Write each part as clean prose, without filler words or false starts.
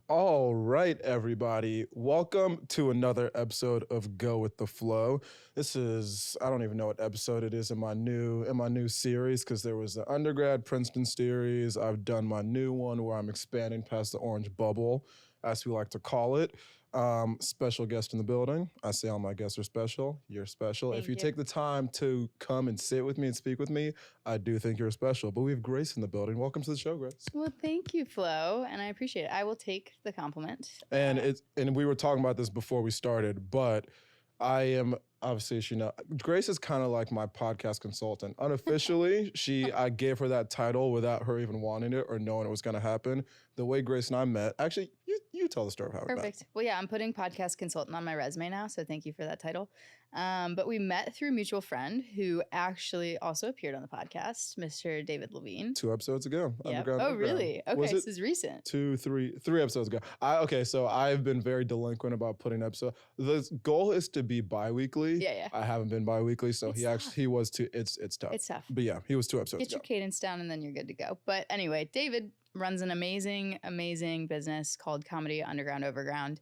All right, everybody. Welcome to another episode of Go with the Flow. This is, I don't even know what episode it is in my new series, because there was the undergrad Princeton series. I've done my new one where I'm expanding past the orange bubble, as we like to call it. Special guest in the building. I say all my guests are special. You're special. If you take the time to come and sit with me and speak with me, I do think you're special. But we have Grace in the building. Welcome to the show, Grace. Well, thank you, Flo, and I appreciate it. I will take the compliment. And we were talking about this before we started, but I am obviously, as you know, Grace is kind of like my podcast consultant. Unofficially, I gave her that title without her even wanting it or knowing it was going to happen. The way Grace and I met, actually, you tell the story of how we met. Perfect. Well, yeah, I'm putting podcast consultant on my resume now, so thank you for that title. But we met through a mutual friend who actually also appeared on the podcast, Mr. David Levine. 2 episodes ago. Yep. Oh, really? Okay, this is recent. 3 episodes ago. So I've been very delinquent about putting episodes. The goal is to be bi-weekly. Yeah. I haven't been bi-weekly, so he was too. It's tough. It's tough. But yeah, he was 2 episodes ago. Get your cadence down, and then you're good to go. But anyway, David runs an amazing business called Comedy Underground Overground.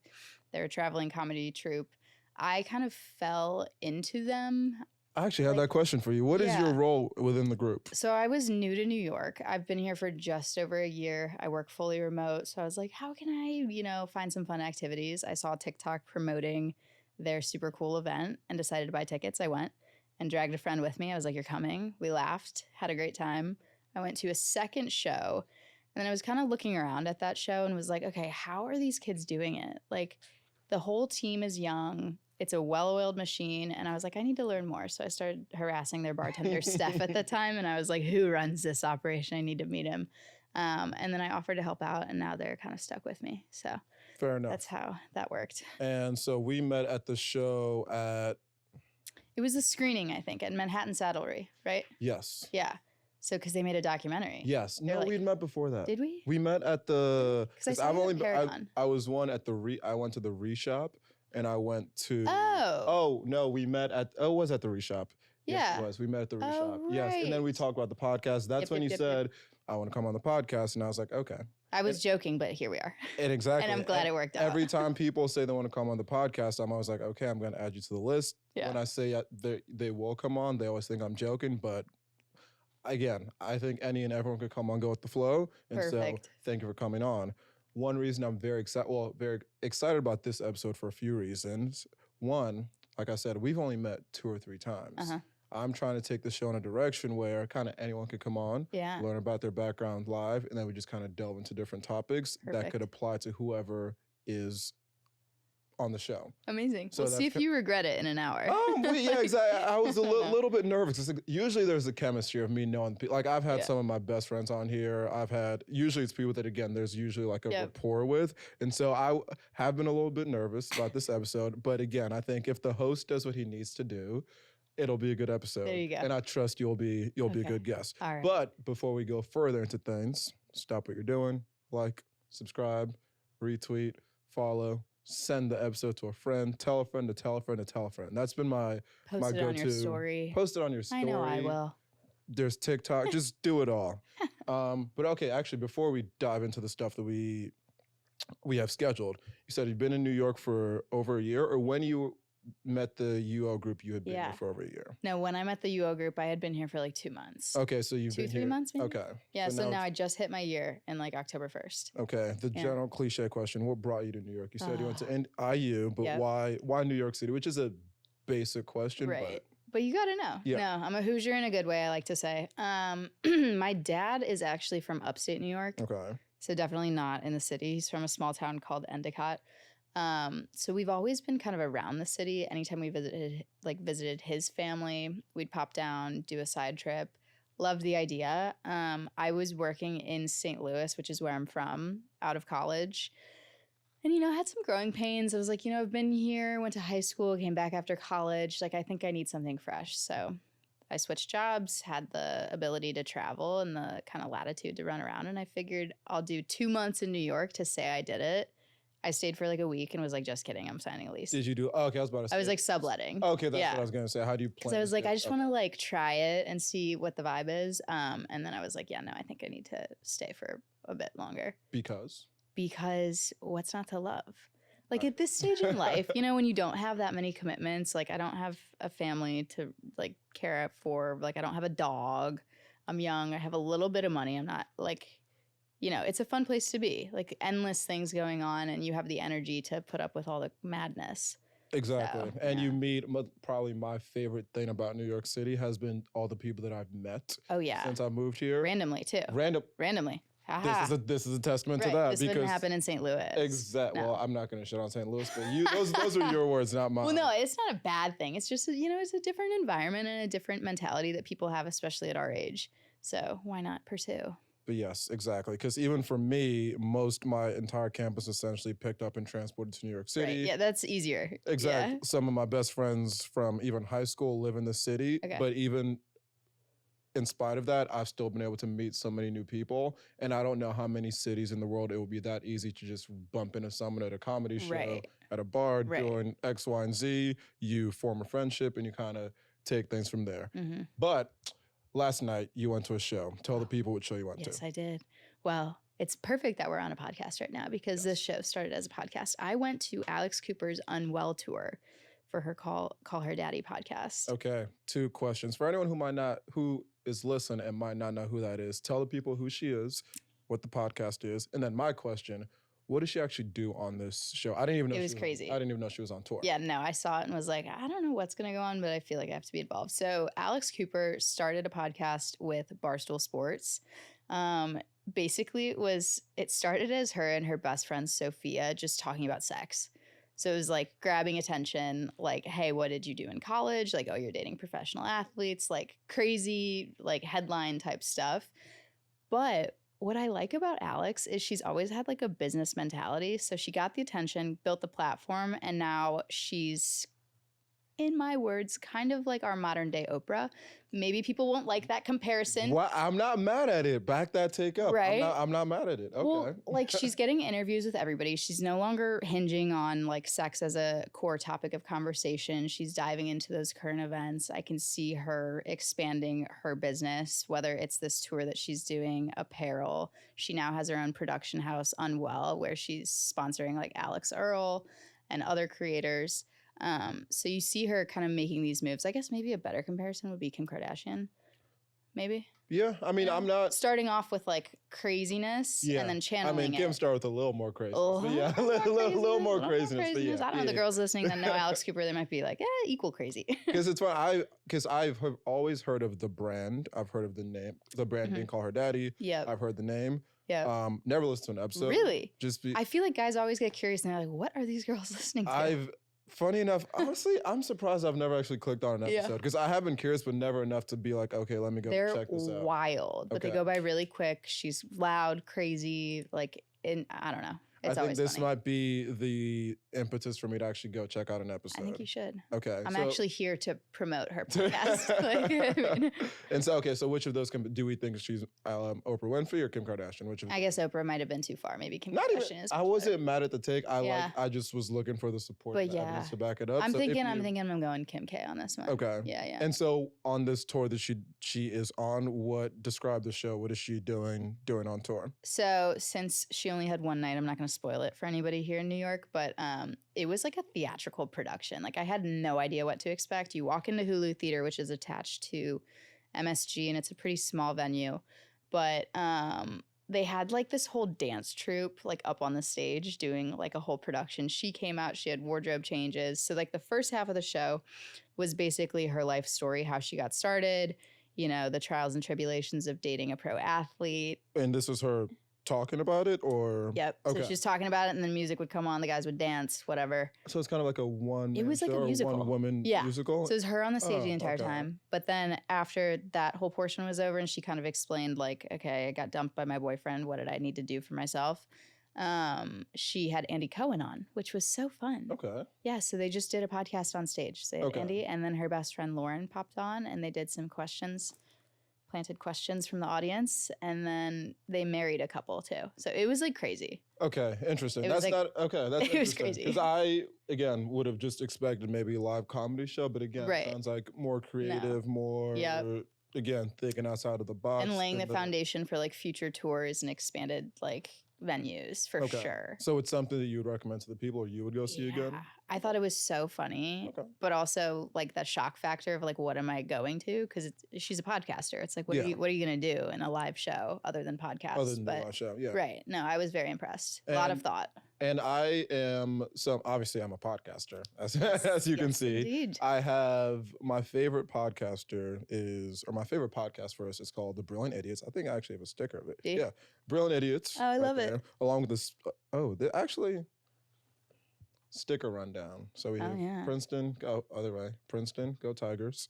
They're a traveling comedy troupe. I kind of fell into them. I actually had that question for you. What is your role within the group? So I was new to New York. I've been here for just over a year. I work fully remote. So I was like, how can I, find some fun activities? I saw TikTok promoting their super cool event and decided to buy tickets. I went and dragged a friend with me. I was like, you're coming. We laughed, had a great time. I went to a second show, and then I was kind of looking around at that show and was like, okay, how are these kids doing it? Like, the whole team is young. It's a well-oiled machine. And I was like, I need to learn more. So I started harassing their bartender, Steph, at the time. And I was like, who runs this operation? I need to meet him. And then I offered to help out, and now they're kind of stuck with me. So fair enough. That's how that worked. And so we met at the show at... It was a screening, I think, at Manhattan Saddlery, right? Yes. Yeah. So, because they made a documentary. Yes. No, we'd met before that. Did we? We met at the... Because I was one at the... I went to the Reshop, and I went to... Oh, no, we met at... Oh, it was at the Reshop. Yeah. Yes, it was. We met at the Reshop. Oh, right. Yes, and then we talked about the podcast. That's when you said, I want to come on the podcast, and I was like, okay. I was joking, but here we are. And exactly. And I'm glad it worked out. Every time people say they want to come on the podcast, I'm always like, okay, I'm going to add you to the list. Yeah. When I say they will come on, they always think I'm joking, but... Again, I think any and everyone could come on Go with the Flow. And Perfect. So thank you for coming on. One reason I'm very excited about this episode for a few reasons. One, like I said, we've only met 2 or 3 times. Uh-huh. I'm trying to take the show in a direction where kind of anyone could come on, learn about their background live, and then we just kind of delve into different topics that could apply to whoever is on the show. Amazing. So we'll see if you regret it in an hour. Yeah, exactly. I was a little bit nervous. Usually there's a chemistry of me knowing people. Like, I've had some of my best friends on here. Usually it's people that, again, there's usually like a rapport with. And so I have been a little bit nervous about this episode. But again, I think if the host does what he needs to do, it'll be a good episode. There you go. And I trust you'll be a good guest. All right. But before we go further into things, stop what you're doing, like, subscribe, retweet, follow, send the episode to a friend, tell a friend to tell a friend to tell a friend. That's been my go-to. Post it on your story. Post it on your story. I know I will. There's TikTok. Just do it all. But okay, actually, before we dive into the stuff that we have scheduled, you said you've been in New York for over a year, or when you met the UO group, you had been here for over a year? No, when I met the UO group, I had been here for like 2 months. Okay, so you've been here 2-3 months maybe? Okay. Yeah, so now I just hit my year in like October 1st. Okay, the general cliche question, what brought you to New York? You said you went to IU, but why New York City? Which is a basic question. Right. But you got to know. Yeah. No, I'm a Hoosier in a good way, I like to say. My dad is actually from upstate New York. Okay. So definitely not in the city. He's from a small town called Endicott. So we've always been kind of around the city. Anytime we visited his family, we'd pop down, do a side trip. Loved the idea. I was working in St. Louis, which is where I'm from, out of college. And, I had some growing pains. I was like, I've been here, went to high school, came back after college. Like, I think I need something fresh. So I switched jobs, had the ability to travel and the kind of latitude to run around. And I figured I'll do 2 months in New York to say I did it. I stayed for like a week and was like, just kidding, I'm signing a lease. Did you do? Oh, okay, I was about to say. I was like subletting. Okay, that's what I was going to say. How do you plan? So I was like, I just want to like try it and see what the vibe is. And then I was like, yeah, no, I think I need to stay for a bit longer. Because? because what's not to love? Like at this stage in life, you know, when you don't have that many commitments, like I don't have a family to like care for, like I don't have a dog. I'm young. I have a little bit of money. I'm not like, you know, it's a fun place to be. Like endless things going on, and you have the energy to put up with all the madness. Exactly. So, And yeah. you meet probably my favorite thing about New York City has been all the people that I've met Oh yeah, since I moved here. randomly too. This Randomly. Haha. is a testament Right. to that This because wouldn't happen in St. Louis. exactly. No. Well, I'm not going to shit on St. Louis, but you those are your words, not mine. Well, no, it's not a bad thing. It's just, you know, it's a different environment and a different mentality that people have, especially at our age. So why not pursue? But yes, exactly. Because even for me, my entire campus essentially picked up and transported to New York City. Right. Yeah, that's easier. Exactly. Yeah. Some of my best friends from even high school live in the city, Okay. but even in spite of that, I've still been able to meet so many new people. And I don't know how many cities in the world it would be that easy to just bump into someone at a comedy show, Right. at a bar, Right. doing X, Y, and Z. You form a friendship and you kind of take things from there. Mm-hmm. But last night, you went to a show. Tell the people what show you went to. Yes, I did. Well, it's perfect that we're on a podcast right now because this show started as a podcast. I went to Alex Cooper's Unwell tour for her Call Her Daddy podcast. Okay, 2 questions. For anyone who is listening and might not know who that is, tell the people who she is, what the podcast is, and then my question, what does she actually do on this show? I didn't even know It was crazy. I didn't even know she was on tour. Yeah, no, I saw it and was like, I don't know what's going to go on, but I feel like I have to be involved. So Alex Cooper started a podcast with Barstool Sports. Basically, it started as her and her best friend Sophia just talking about sex. So it was like grabbing attention, like, hey, what did you do in college? Like, oh, you're dating professional athletes, like crazy, like headline type stuff. But what I like about Alex is she's always had like a business mentality. So she got the attention, built the platform, and now she's, in my words, kind of like our modern day Oprah. Maybe people won't like that comparison. Well, I'm not mad at it. Back that take up. Right? I'm not mad at it. Okay. Well, like she's getting interviews with everybody. She's no longer hinging on like sex as a core topic of conversation. She's diving into those current events. I can see her expanding her business, whether it's this tour that she's doing, apparel. She now has her own production house, Unwell, where she's sponsoring like Alex Earl and other creators. So you see her kind of making these moves. I guess maybe a better comparison would be Kim Kardashian. Maybe. Yeah, I mean, I'm not starting off with like craziness and then channeling I mean, Kim started with a little more craziness. But yeah, a little more craziness. But yeah, I don't know, the girls listening that know Alex Cooper, they might be like, equal crazy. Because it's fun. Because I've always heard of the brand. I've heard of the name. The brand being Call Her Daddy. Yeah. I've heard the name. Yeah. Never listened to an episode. Really? I feel like guys always get curious and they're like, what are these girls listening to? Funny enough, honestly, I'm surprised I've never actually clicked on an episode because I have been curious, but never enough to be like, okay, let me go check this out. They're wild, but they go by really quick. She's loud, crazy, like, I don't know. It's I think this funny. might be the impetus for me to actually go check out an episode. I think you should. Okay. I'm actually here to promote her podcast. And so, okay, so which of those do we think she's Oprah Winfrey or Kim Kardashian? I guess Oprah might have been too far. Maybe Kim Kardashian is. I wasn't mad at the take. I just was looking for the support and evidence to back it up. I'm thinking I'm going Kim K on this one. Okay. Yeah. And so on this tour that she is on, describe the show? What is she doing on tour? So since she only had one night, I'm not going to spoil it for anybody here in New York, but it was like a theatrical production. Like I had no idea what to expect. You walk into Hulu Theater, which is attached to MSG, and it's a pretty small venue. But they had like this whole dance troupe like up on the stage doing like a whole production. She came out, she had wardrobe changes. So like the first half of the show was basically her life story, how she got started, you know, the trials and tribulations of dating a pro athlete. And this was her talking about it, or yep. So she's talking about it, and then music would come on, the guys would dance, whatever. So it's kind of like a one. It was like a musical, one woman musical. So it was her on the stage the entire time. But then after that whole portion was over, and she kind of explained like, okay, I got dumped by my boyfriend. What did I need to do for myself? She had Andy Cohen on, which was so fun. Okay. Yeah. So they just did a podcast on stage. So they had Andy, and then her best friend Lauren popped on, and they did some planted questions from the audience, and then they married a couple too. So it was like crazy. Okay, interesting. That's like, not okay. That's it was crazy. Because I again would have just expected maybe a live comedy show, but again, it sounds like more creative, more again thinking outside of the box, and laying the foundation for like future tours and expanded like venues for Okay. sure. So it's something that you would recommend to the people, or you would go see again? I thought it was so funny, Okay. but also like that shock factor of like, what am I going to? Because she's a podcaster. It's like, what Yeah. are you going to do in a live show other than podcasts? Other than the live show, yeah. Right. No, I was very impressed. A lot of And- thought. And I am, so obviously I'm a podcaster, as you can see. Indeed. I have my favorite podcaster or my favorite podcast first is called The Brilliant Idiots. I think I actually have a sticker of it. Do you? Yeah. Brilliant Idiots. Oh, I love it. Along with this, actually, sticker rundown. So we have Princeton, go other way. Princeton, go Tigers.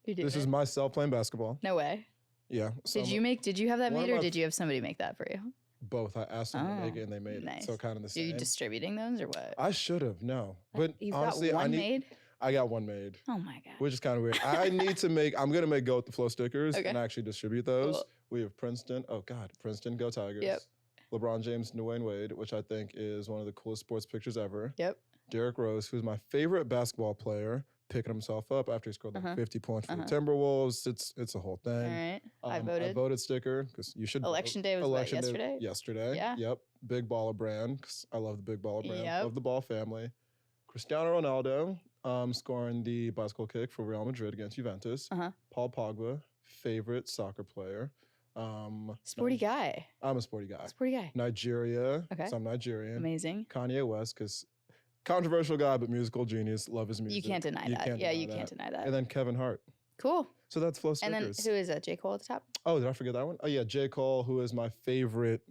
You do This it? is myself playing basketball. No way. Yeah. So Did you have that one of made or my did you have somebody make that for you? both. I asked them to make Oh, it and they made nice. it. So kind of the Are same. you distributing those or what? I should have, no. But You've honestly, got one made? I got one made. Oh my God. Which is kind of weird. I'm going to make Go With The Flow stickers Okay. and actually distribute those. Cool. We have Princeton. Oh God, Princeton, go Tigers. Yep. LeBron James, Dwayne Wade, which I think is one of the coolest sports pictures ever. Yep. Derrick Rose, who's my favorite basketball player, picking himself up after he scored like 50 points for the Timberwolves. It's a whole All thing. right. I I voted sticker because you should. Election day was what, yesterday? Yesterday. Yeah. Yep. Big baller brand because I love the big baller brand. Yep. Love the ball family. Cristiano Ronaldo scoring the bicycle kick for Real Madrid against Juventus. Paul Pogba, favorite soccer player. Sporty guy. I'm a sporty guy. Sporty guy. Nigeria. Okay. So I'm Nigerian. Amazing. Kanye West because controversial guy but musical genius. Love his music. You can't deny that. Yeah, you can't deny that. And then Kevin Hart. Cool. So that's Flow And stickers. then who is it? J. Cole at the top? Oh, did I forget that one? Oh yeah, J. Cole, who is my favorite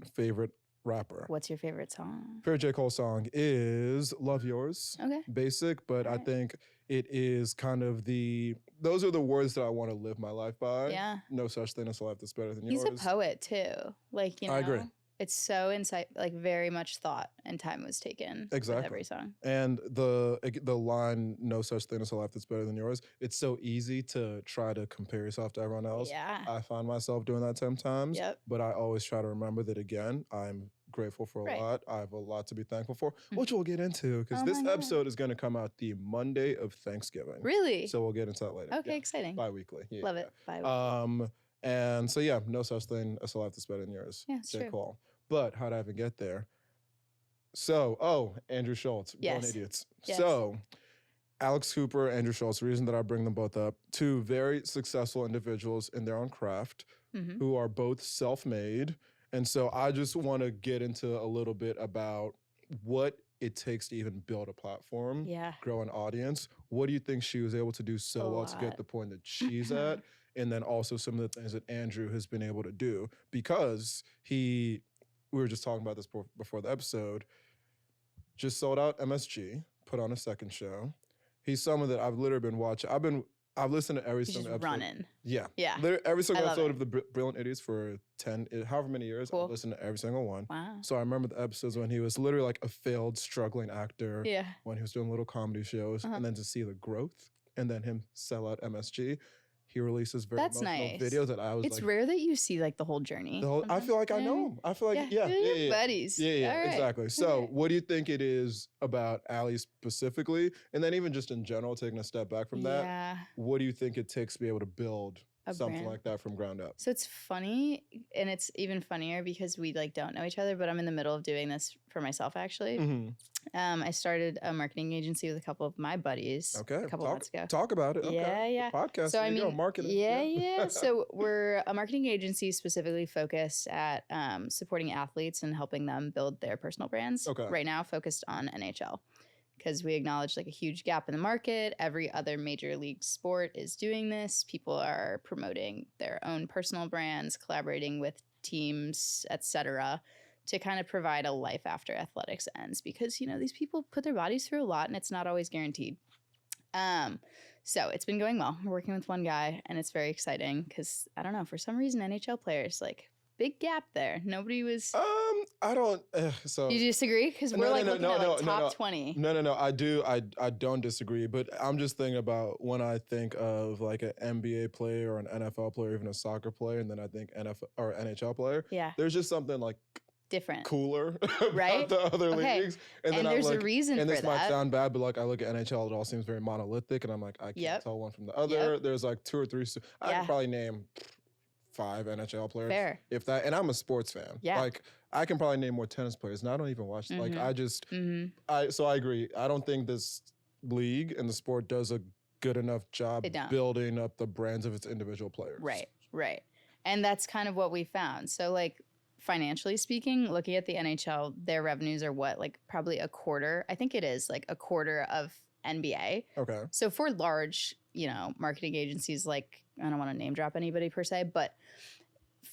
rapper. What's your favorite song? Favorite J. Cole song is Love Yours. Okay. Basic, but I Alright. think it is kind of those are the words that I want to live my life by. Yeah. No such thing as a life that's better than He's yours. a poet too. Like, you know. I agree. It's so like very much thought and time was taken Exactly. with every song. And the line, no such thing as a life that's better than yours, it's so easy to try to compare yourself to everyone else. Yeah. I find myself doing that sometimes, Yep. but I always try to remember that again, I'm grateful for a Right. lot. I have a lot to be thankful for, which we'll get into because Oh this my God. episode is going to come out the Monday of Thanksgiving. Really? So we'll get into that later. Okay, Yeah. exciting. Bi-weekly. Yeah, Love yeah. it. Bye. And so yeah, no such thing as a life that's better than yours. Yeah, it's J. true. Cole. But how'd I even get there? So, Andrew Schultz, Brilliant Yes. Idiots. Yes. So, Alex Cooper, Andrew Schultz, the reason that I bring them both up, two very successful individuals in their own craft Mhm. who are both self-made. And so I just want to get into a little bit about what it takes to even build a platform, Yeah. grow an audience. What do you think she was able to do so A well to lot. get the point that she's at? And then also some of the things that Andrew has been able to do because we were just talking about this before the episode, just sold out MSG, put on a second show. He's someone that I've literally been watching. I've listened to every He's single just episode. running. Yeah. Yeah. Literally every single I love episode it. of the Brilliant Idiots for however many years. Cool. I've listened to every single one. Wow. So I remember the episodes when he was literally like a failed, struggling actor Yeah. when he was doing little comedy shows, and then to see the growth and then him sell out MSG. He releases very That's emotional nice. videos that I was It's like, rare that you see like the whole journey. I feel like I know him. I feel like, yeah. Buddies. Yeah, All right. exactly. So, All right. what do you think it is about Allie specifically, and then even just in general, taking a step back from that? Yeah. What do you think it takes to be able to build A something brand. like that from ground up? So it's funny, and it's even funnier because we like don't know each other. But I'm in the middle of doing this for myself. Actually, Mm-hmm. I started a marketing agency with a couple of my buddies. Okay, a couple months ago. talk about it. Okay. Yeah. Podcast. So there I you go, mean, marketing. yeah. So we're a marketing agency specifically focused at supporting athletes and helping them build their personal brands. Okay. Right now, focused on NHL because we acknowledge like a huge gap in the market. Every other major league sport is doing this. People are promoting their own personal brands, collaborating with teams, etc., to kind of provide a life after athletics ends because, you know, these people put their bodies through a lot and it's not always guaranteed. So it's been going well. We're working with one guy and it's very exciting because I don't know, for some reason, NHL players, like big gap there. Nobody was. I don't. So You disagree? Because we're looking at like top 20. No. I do. I don't disagree, but I'm just thinking about when I think of like an NBA player or an NFL player, even a soccer player, and then I think NFL or NHL player. Yeah. There's just something like Different. cooler about Right? the other Okay. leagues. And then I'm there's a like, reason and for this might that. sound bad, but like I look at NHL, it all seems very monolithic, and I'm like, I can't Yep. tell one from the other. Yep. There's like two or three. I Yeah. can probably name 5 NHL players. Fair. If that, and I'm a sports fan. Yeah. Like I can probably name more tennis players, and I don't even watch. Like I just, so I agree. I don't think this league and the sport does a good enough job building up the brands of its individual players. Right. And that's kind of what we found. So like financially speaking, looking at the NHL, their revenues are what, like probably a quarter. I think it is like a quarter of NBA. Okay. So for large, marketing agencies, like I don't want to name drop anybody per se, but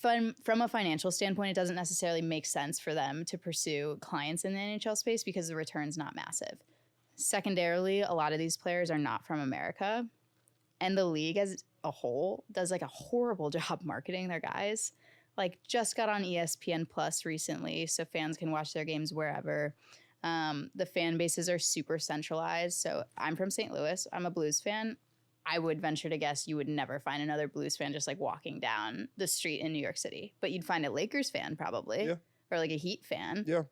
from a financial standpoint, it doesn't necessarily make sense for them to pursue clients in the NHL space because the return's not massive. Secondarily, a lot of these players are not from America, and the league as a whole does like a horrible job marketing their guys. Like just got on ESPN Plus recently, so fans can watch their games wherever. The fan bases are super centralized. So I'm from St. Louis. I'm a Blues fan. I would venture to guess you would never find another Blues fan just like walking down the street in New York City. But you'd find a Lakers fan probably, or like a Heat fan. Yeah.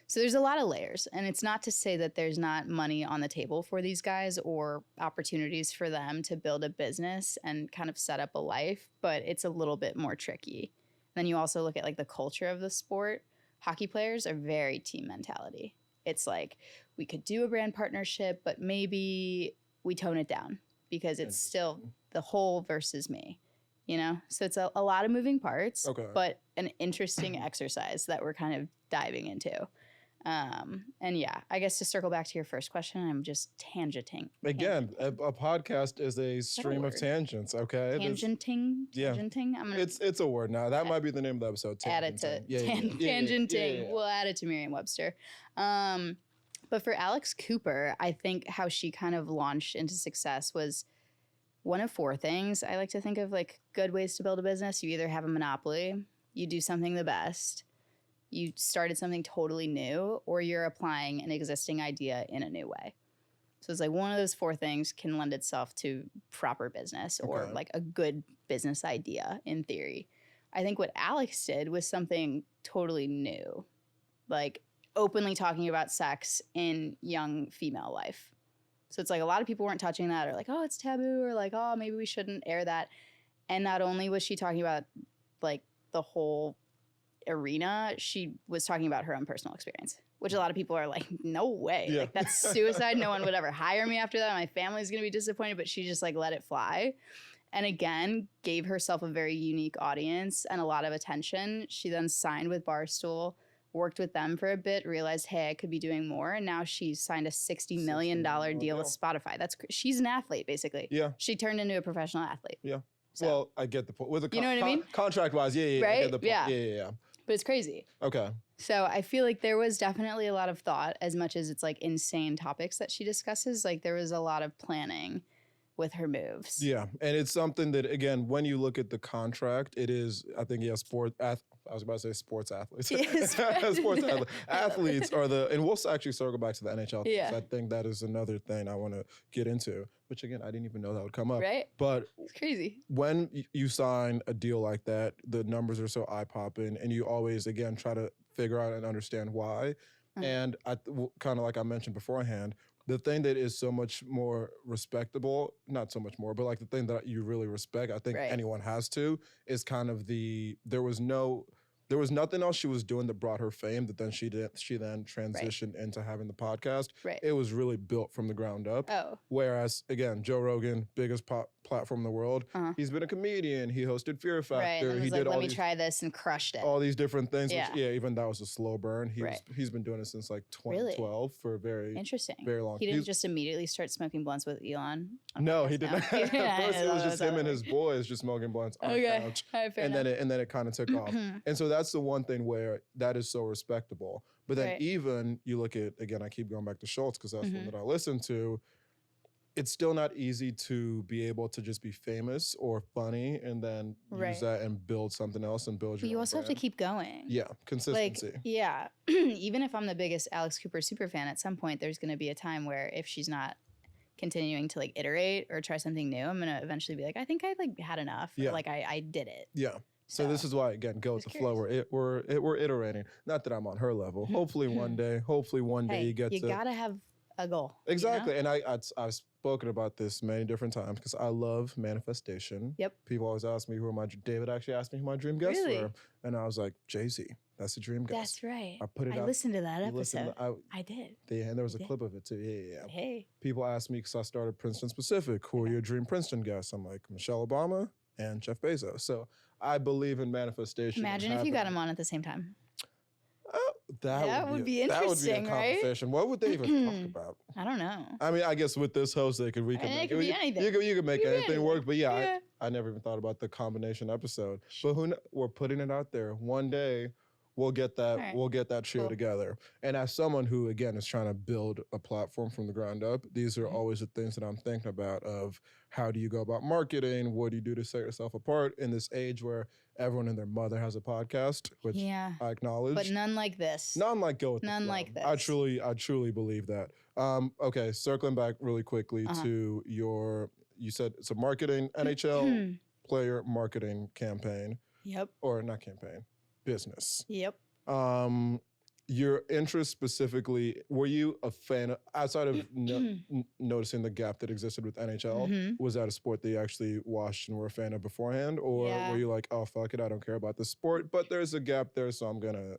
So there's a lot of layers. And it's not to say that there's not money on the table for these guys or opportunities for them to build a business and kind of set up a life, but it's a little bit more tricky. Then you also look at like the culture of the sport. Hockey players are very team mentality. It's like we could do a brand partnership, but maybe we tone it down because it's still the whole versus me, So it's a lot of moving parts, but an interesting exercise that we're kind of diving into. And yeah, I guess to circle back to your first question, I'm just tangenting. Again, a podcast is a stream of tangents. Okay, tangenting. I'm gonna it's a word now. That might be the name of the episode. Add it to tangenting. We'll add it to Merriam-Webster. But for Alex Cooper, I think how she kind of launched into success was one of 4 things. I like to think of like good ways to build a business. You either have a monopoly, you do something the best, you started something totally new, or you're applying an existing idea in a new way. So it's like one of those 4 things can lend itself to proper business or like a good business idea in theory. I think what Alex did was something totally new, like openly talking about sex in young female life. So it's like a lot of people weren't touching that or like, oh, it's taboo or like, oh, maybe we shouldn't air that. And not only was she talking about like the whole arena, she was talking about her own personal experience, which a lot of people are like, no way. Yeah. Like that's suicide. No one would ever hire me after that. My family's going to be disappointed, but she just like let it fly. And again, gave herself a very unique audience and a lot of attention. She then signed with Barstool, worked with them for a bit, realized, hey, I could be doing more. And now she's signed a $60 million deal with Spotify. She's an athlete, basically. Yeah. She turned into a professional athlete. Yeah. So, well, I get the point. With you know what I mean? Contract-wise, yeah. Right? I get the point. Yeah. But it's crazy. Okay. So I feel like there was definitely a lot of thought, as much as it's like insane topics that she discusses. Like there was a lot of planning with her moves. Yeah. And it's something that, again, when you look at the contract, it is, I think, I was about to say sports athletes. Yes. Sports athletes. Athletes are and we'll actually circle back to the NHL. Yeah. I think that is another thing I want to get into, which again, I didn't even know that would come up. Right. But it's crazy. When you sign a deal like that, the numbers are so eye-popping and you always, again, try to figure out and understand why. And kind of like I mentioned beforehand, the thing that is so much more respectable, not so much more, but like the thing that you really respect, I think anyone has to, is kind of there was nothing else she was doing that brought her fame that then she then transitioned into having the podcast. Right. It was really built from the ground up. Oh. Whereas, again, Joe Rogan, biggest platform in the world, he's been a comedian, he hosted Fear Factor. Right, and he was did let me try this and crushed it. All these different things. Yeah. Which, even that was a slow burn. He's been doing it since like 2012 for a very long. He didn't just immediately start smoking blunts with Elon. No, he didn't. First, it was just him and his boys just smoking blunts on the couch, and then it kind of took off. And so that's the one thing where that is so respectable. But then even you look at, again, I keep going back to Schultz because that's one that I listen to. It's still not easy to be able to just be famous or funny and then use that and build something else and build your But you own also brand. have to keep going. Yeah, consistency. Even if I'm the biggest Alex Cooper super fan, at some point there's going to be a time where if she's not continuing to like iterate or try something new, I'm going to eventually be like, I think I like had enough. Or, like I did it. Yeah. So this is why, again, go with the flow. We're iterating. Not that I'm on her level. Hopefully one day. You get you gotta have a goal. Exactly. And I've spoken about this many different times because I love manifestation. Yep. People always ask me David actually asked me who my dream guests Really? were. And I was like, Jay-Z, that's the dream guest. That's right. I put it out. I listened to that You listened episode. to- I did. and there was a did. clip of it too. Yeah. Hey. People ask me because I started Princeton Specific, who are your dream Princeton guests? I'm like, Michelle Obama and Jeff Bezos. So I believe in manifestation. Imagine if you got them on at the same time. That would be interesting, that would be a right? conversation. What would they even talk about? I don't know. I mean, I guess with this host, we could And make it could be anything. You could make It could be anything work. But yeah, Yeah. I never even thought about the combination episode. But we're putting it out there. One day we'll get that All right. we'll get that show Cool. together. And as someone who again is trying to build a platform from the ground up, these are Mhm. always the things that I'm thinking about of how do you go about marketing? What do you do to set yourself apart in this age where everyone and their mother has a podcast, which Yeah. I acknowledge. But none like this. None like go with the None flow. like I this. truly believe that. Okay, circling back really quickly Uh-huh. to you said it's a marketing NHL player marketing campaign, Yep. or not campaign, business. Yep. Your interest specifically, were you a fan, outside of noticing the gap that existed with NHL, Mhm. was that a sport that you actually watched and were a fan of beforehand? Or Yeah. were you like, oh, fuck it, I don't care about the sport, but there's a gap there, so I'm gonna...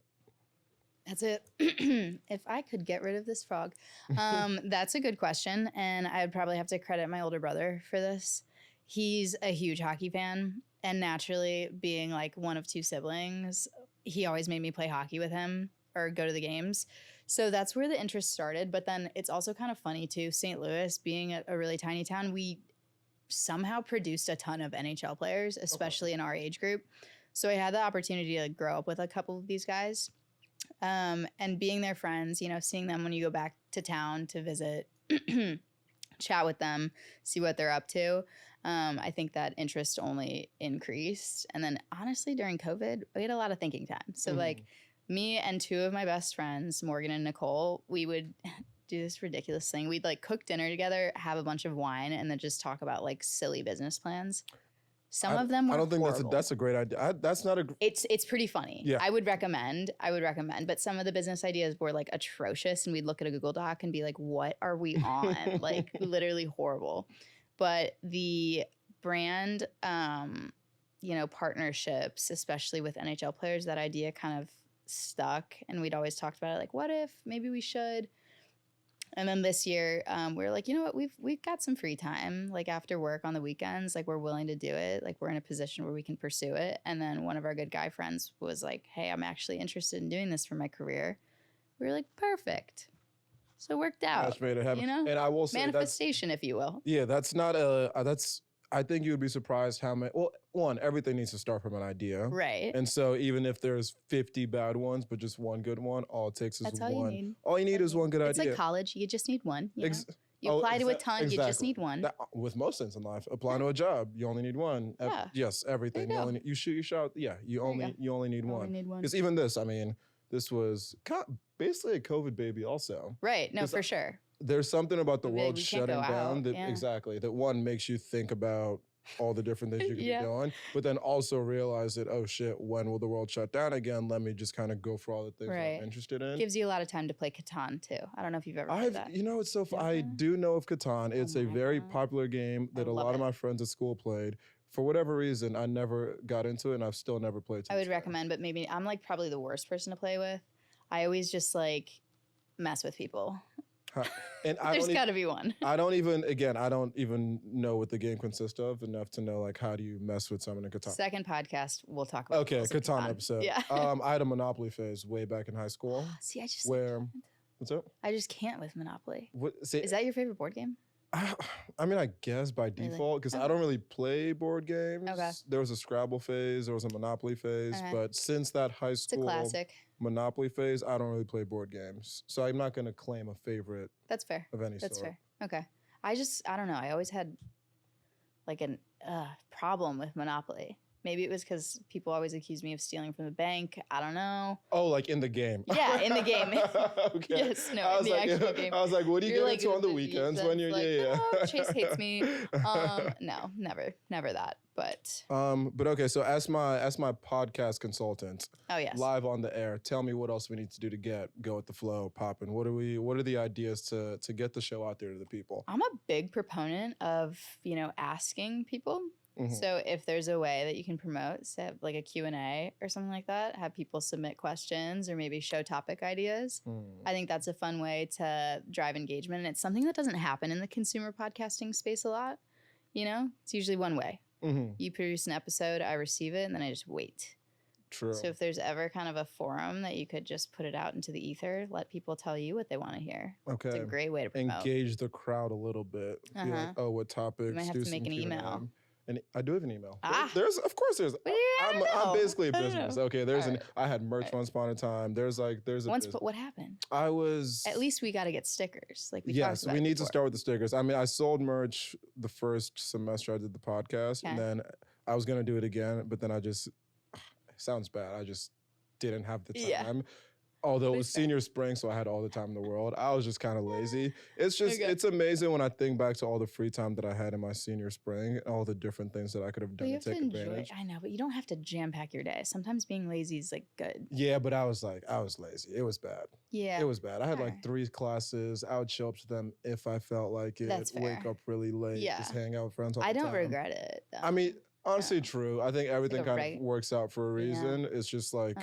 That's it. If I could get rid of this frog. That's a good question. And I would probably have to credit my older brother for this. He's a huge hockey fan. And naturally, being like one of two siblings, he always made me play hockey with him or go to the games. So that's where the interest started. But then it's also kind of funny too. St. Louis being a really tiny town, we somehow produced a ton of NHL players, especially in our age group. So I had the opportunity to grow up with a couple of these guys. And being their friends, seeing them when you go back to town to visit, chat with them, see what they're up to. I think that interest only increased. And then honestly, during COVID, we had a lot of thinking time. So like me and two of my best friends, Morgan and Nicole, we would do this ridiculous thing. We'd like cook dinner together, have a bunch of wine, and then just talk about like silly business plans. Some of them were I don't think horrible. that's a great idea. That's not a... It's pretty funny. Yeah. I would recommend. But some of the business ideas were like atrocious, and we'd look at a Google Doc and be like, "What are we on?" Like literally horrible. But the brand, partnerships, especially with NHL players, that idea kind of stuck, and we'd always talked about it. Like, what if maybe we should? And then this year, we were like, you know what? We've got some free time, like after work on the weekends. Like we're willing to do it. Like we're in a position where we can pursue it. And then one of our good guy friends was like, "Hey, I'm actually interested in doing this for my career." We were like, perfect. So it worked out. That's made it happen. You know? And I will say Manifestation, if you will. that's not I think you would be surprised how many, one, everything needs to start from an idea. Right. And so even if there's 50 bad ones, but just one good one, all it takes is That's one. all you need. All you need is one good It's idea. like college. You just need one. You know? Ex- You oh, apply to a exa- ton. You just exactly. need one. With most things in life, applying to a job, you only need one. Yeah. Yes, everything. There you You only go. need, you shoot your shot. Yeah, you There you only go. you only need You one. only need one. Because even this, I mean, this was basically a COVID baby also. Right. No, 'Cause for sure. There's something about the We world can't shutting go down out, that yeah. exactly that one makes you think about all the different things you could Yeah. be doing, but then also realize that, oh shit, when will the world shut down again? Let me just kind of go for all the things that Right. I'm interested in. Gives you a lot of time to play Catan too. I don't know if you've ever played that. It's so I Yeah. do know of Catan. It's a my very God. popular game that a love lot of it. my friends at school played. For whatever reason, I never got into it, and I've still never played. to I would this day. recommend, but maybe I'm like probably the worst person to play with. I always just like mess with people. And There's got to be one. I don't even know what the game consists of enough to know like how do you mess with someone in Catan. Second podcast, we'll talk about. Okay, rules of Catan episode. Yeah. I had a Monopoly phase way back in high school. See, I just Where what's up? I just can't with Monopoly. See, Is that your favorite board game? I mean, I guess by default, because I don't really play board games. Okay. There was a Scrabble phase, there was a Monopoly phase, Okay. but since that high It's a school classic. Monopoly phase, I don't really play board games. So I'm not going to claim a favorite That's fair. of any That's sort. fair. Okay. I don't know. I always had like an problem with Monopoly. Maybe it was because people always accuse me of stealing from the bank. I don't know. Oh, like in the game. Yeah, in the game. Okay. Yes, no, in the actual game. I was like, what do you You're get like, into on the weekends when you're like, yeah. no, Chase hates me. No, never that. But okay, so as my podcast consultant, oh yes, live on the air, tell me what else we need to do to go with the flow popping. What are the ideas to get the show out there to the people? I'm a big proponent of, asking people. Mhm. So if there's a way that you can promote, say like a Q&A or something like that, have people submit questions or maybe show topic ideas. I think that's a fun way to drive engagement. And it's something that doesn't happen in the consumer podcasting space a lot. It's usually one way. Mhm. You produce an episode, I receive it, and then I just wait. True. So if there's ever kind of a forum that you could just put it out into the ether, let people tell you what they want to hear. Okay. It's a great way to promote. Engage the crowd a little bit. Be like, oh, what topics? You might have to make an email. And I do have an email. Ah. There's. I'm basically a business. Okay. Right. I had merch once upon a time. There's a but what happened? I was. At least we got to get stickers. Like we yes, talked about we need before. to start with the stickers. I mean, I sold merch the first semester I did the podcast, and then I was gonna do it again, but then it sounds bad. I just didn't have the time. Yeah. Although it was senior spring, so I had all the time in the world. I was just kind of lazy. It's just, it's amazing when I think back to all the free time that I had in my senior spring, and all the different things that I could have done to take advantage. I know, but you don't have to jam pack your day. Sometimes being lazy is like good. Yeah, but I was lazy. It was bad. Yeah. It was bad. I had like 3 classes. I would show up to them if I felt like it. That's fair. Wake up really late. Yeah. Just hang out with friends all the I time. don't regret it, though. I mean, honestly, true. I think everything kind of works out for a reason. It's just like,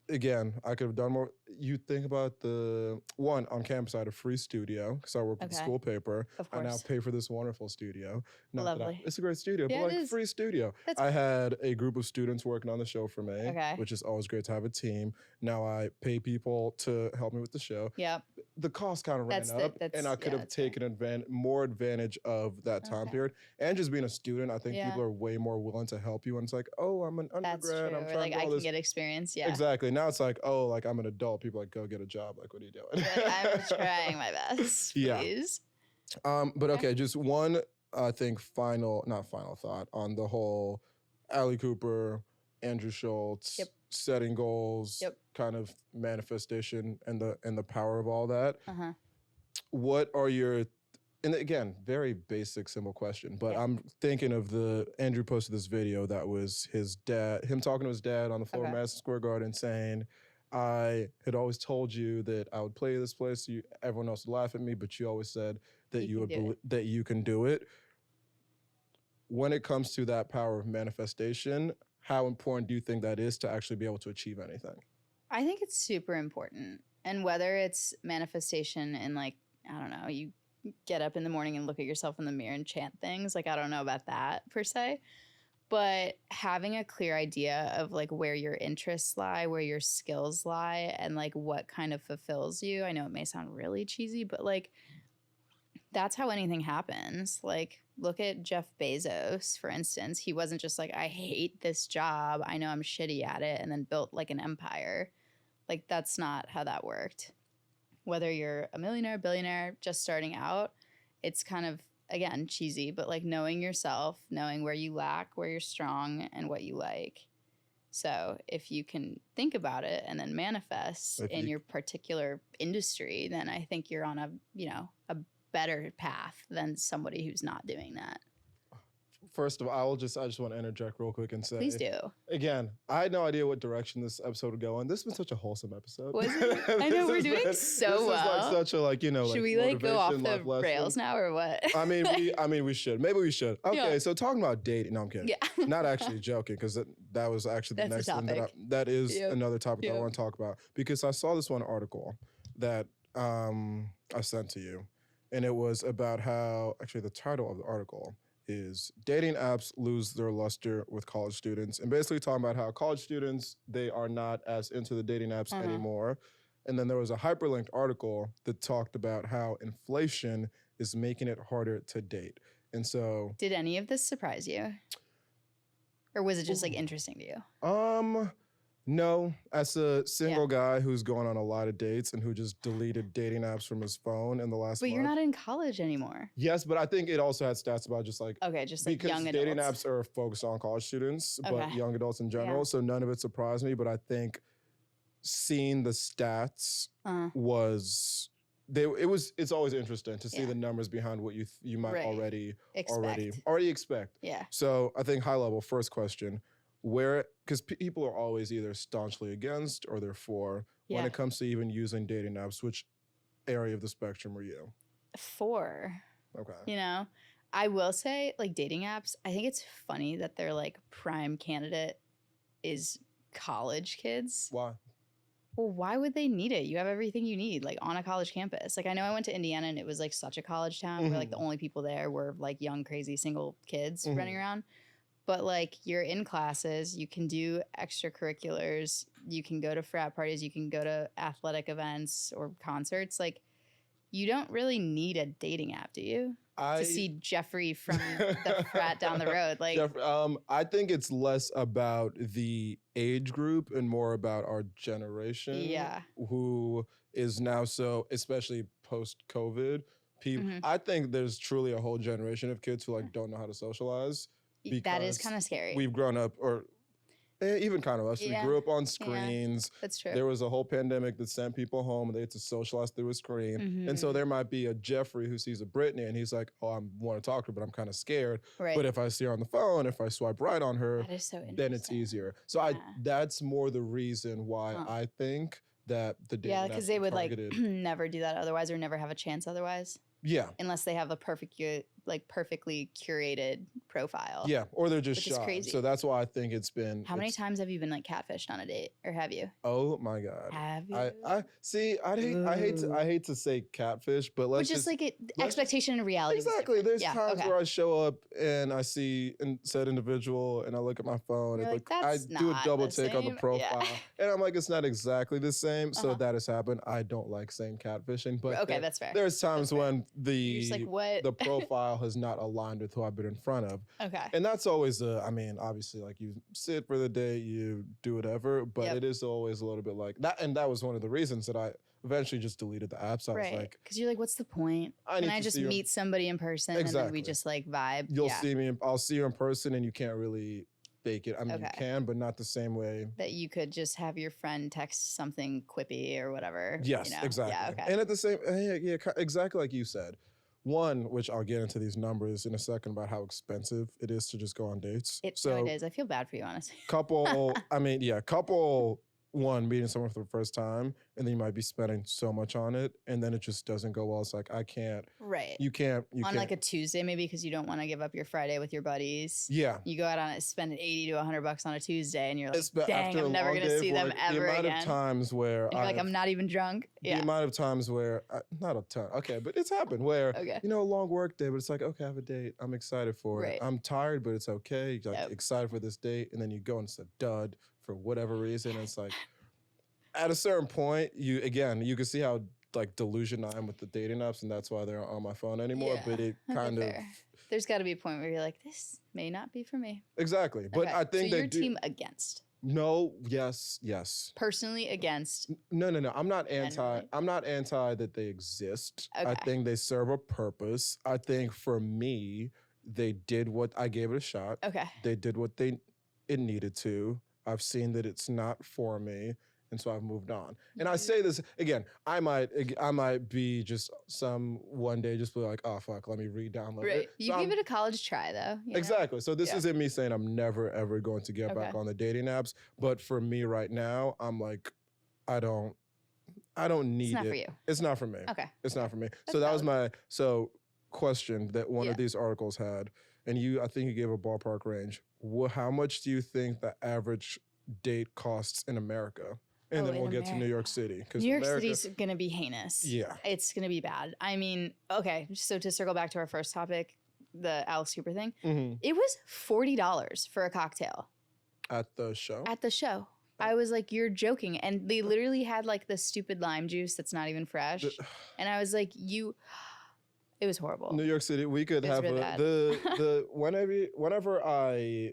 again, I could have done more. You think about the one on campus, I had a free studio because I work with the school paper. Of course. I now pay for this wonderful studio. Lovely. It's a great studio, Yeah, but like free studio. I had a group of students working on the show for me, which is always great to have a team. Now I pay people to help me with the show. Yep. The cost kind of ran up, and I could have taken more advantage of that time period. And just being a student, I think people are way more willing to help you. And it's like, oh, I'm an undergrad. That's true. I'm trying like to do I all can this. get experience. Yeah. Exactly. Now it's like, oh, like I'm an adult. People are like, go get a job. Like, what are you doing? I'm trying my best. Please. But okay, just one, I think, not final thought on the whole Ali Cooper, Andrew Schultz, setting goals, kind of manifestation and the power of all that. What are your, and again, very basic, simple question, but I'm thinking of Andrew posted this video that was him talking to his dad on the floor of Madison Square Garden saying, I had always told you that I would play this place. Everyone else would laugh at me, but you always said that that you can do it. When it comes to that power of manifestation, how important do you think that is to actually be able to achieve anything? I think it's super important. And whether it's manifestation and like, I don't know, you get up in the morning and look at yourself in the mirror and chant things. Like, I don't know about that per se. But having a clear idea of like where your interests lie, where your skills lie, and like what kind of fulfills you. I know it may sound really cheesy, but like that's how anything happens. Like look at Jeff Bezos, for instance. He wasn't just like, I hate this job. I know I'm shitty at it, and then built like an empire. Like that's not how that worked. Whether you're a millionaire, billionaire, just starting out, it's kind of, again, cheesy, but like knowing yourself, knowing where you lack, where you're strong, and what you like. So if you can think about it and then manifest in your particular industry, then I think you're on a better path than somebody who's not doing that. First of all, I just want to interject real quick and say, please do. Again, I had no idea what direction this episode would go in. This has been such a wholesome episode. Was it? I know we're doing so well. This is like such a Should we like go off the rails now or what? I mean, we should. Maybe we should. Okay, so talking about dating. No, I'm kidding. Yeah. Not actually joking, because that was actually the next thing that is another topic I want to talk about, because I saw this one article that I sent to you, and it was about how actually the title of the article is dating apps lose their luster with college students, and basically talking about how college students, they are not as into the dating apps anymore. And then there was a hyperlinked article that talked about how inflation is making it harder to date. And so, did any of this surprise you? Or was it just like interesting to you? No, as a single guy who's going on a lot of dates and who just deleted dating apps from his phone in the last But month. you're not in college anymore. Yes, but I think it also had stats about just like Just like because young dating adults. apps are focused on college students, but Okay. young adults in general. Yeah. So none of it surprised me. But I think seeing the stats was it's always interesting to see the numbers behind what you might already expect. Yeah. So I think high level, first question, because people are always either staunchly against or they're for when it comes to even using dating apps. Which area of the spectrum are you? For. Okay. You know, I will say like dating apps, I think it's funny that their like prime candidate is college kids. Why? Well, why would they need it? You have everything you need, like on a college campus. Like I know I went to Indiana and it was like such a college town where like the only people there were like young, crazy, single kids running around. But like you're in classes, you can do extracurriculars, you can go to frat parties, you can go to athletic events or concerts. Like you don't really need a dating app, do you? To see Jeffrey from the frat down the road. Like I think it's less about the age group and more about our generation. Yeah. Who is now so, especially post-COVID, people. I think there's truly a whole generation of kids who like don't know how to socialize. That is kind of scary. We've grown up, or even kind of us, we grew up on screens. That's true. There was a whole pandemic that sent people home and they had to socialize through a screen. And so there might be a Jeffrey who sees a Brittany and he's like, oh, I want to talk to her, but I'm kind of scared. Right. But if I see her on the phone, if I swipe right on her, that is so then it's easier. So that's more the reason why I think that the dating apps because they would targeted. like never do that otherwise or never have a chance otherwise. Yeah. Unless they have a perfectly curated profile. Yeah, or they're just which is shy. crazy. So that's why I think it's been. How many times have you been like catfished on a date, or have you? Oh my God. Have you? I see. I hate to say catfish, but let's Which is like expectation and reality. Exactly. There's times where I show up and I see said individual and I look at my phone and I do a double take on the profile and I'm like, it's not exactly the same. So that has happened. I don't like saying catfishing, but that's fair. There's times when You're just like, what? the profile has not aligned with who I've been in front of. Okay. And that's always obviously like you sit for the day, you do whatever, but it is always a little bit like that. And that was one of the reasons that I eventually just deleted the apps. I was like, because you're like, what's the point? Can I just meet somebody in person and then we just like vibe? You'll see me, I'll see you in person and you can't really fake it. I mean, you can, but not the same way. That you could just have your friend text something quippy or whatever. Yes, exactly. Yeah, okay. And at the same, exactly like you said. One, which I'll get into these numbers in a second about how expensive it is to just go on dates. It is. I feel bad for you, honestly. Couple, one, meeting someone for the first time, and then you might be spending so much on it, and then it just doesn't go well. It's like, I can't. Right. You can't. On like a Tuesday, maybe, because you don't want to give up your Friday with your buddies. Yeah. You go out on it, spend $80 to $100 on a Tuesday, and you're like, dang, I'm never going to see them ever again. The amount of times where and you're like, I'm not even drunk. The amount of times where, not a ton, okay, but it's happened where, a long work day, but it's like, okay, I have a date. I'm excited for it. I'm tired, but it's okay. You're like excited for this date, and then you go and it's a dud for whatever reason. And it's like, at a certain point, you can see how like delusional I am with the dating apps, and that's why they're not on my phone anymore. Yeah, but it kind of there's got to be a point where you're like, this may not be for me. Exactly, but I think so your team against. No, yes. Personally against. No. I'm not anti. I'm not anti that they exist. I think they serve a purpose. I think for me, they did what I gave it a shot. Okay. They did what it needed to. I've seen that it's not for me. And so I've moved on. And I say this again, I might be just one day just be like, oh fuck, let me re-download it. You give it a college try though. Exactly. So this isn't me saying I'm never ever going to get back on the dating apps. But for me right now, I'm like, I don't need it. It's not for you. It's not for me. Okay. It's not for me. That's so that was my question that one of these articles had. And I think you gave a ballpark range. How much do you think the average date costs in America? And then we'll get to New York City. New York City's going to be heinous. Yeah. It's going to be bad. I mean, okay, so to circle back to our first topic, the Alex Cooper thing, it was $40 for a cocktail. At the show? At the show. I was like, you're joking. And they literally had like the stupid lime juice that's not even fresh. And I was like, it was horrible. New York City, we could have really whenever I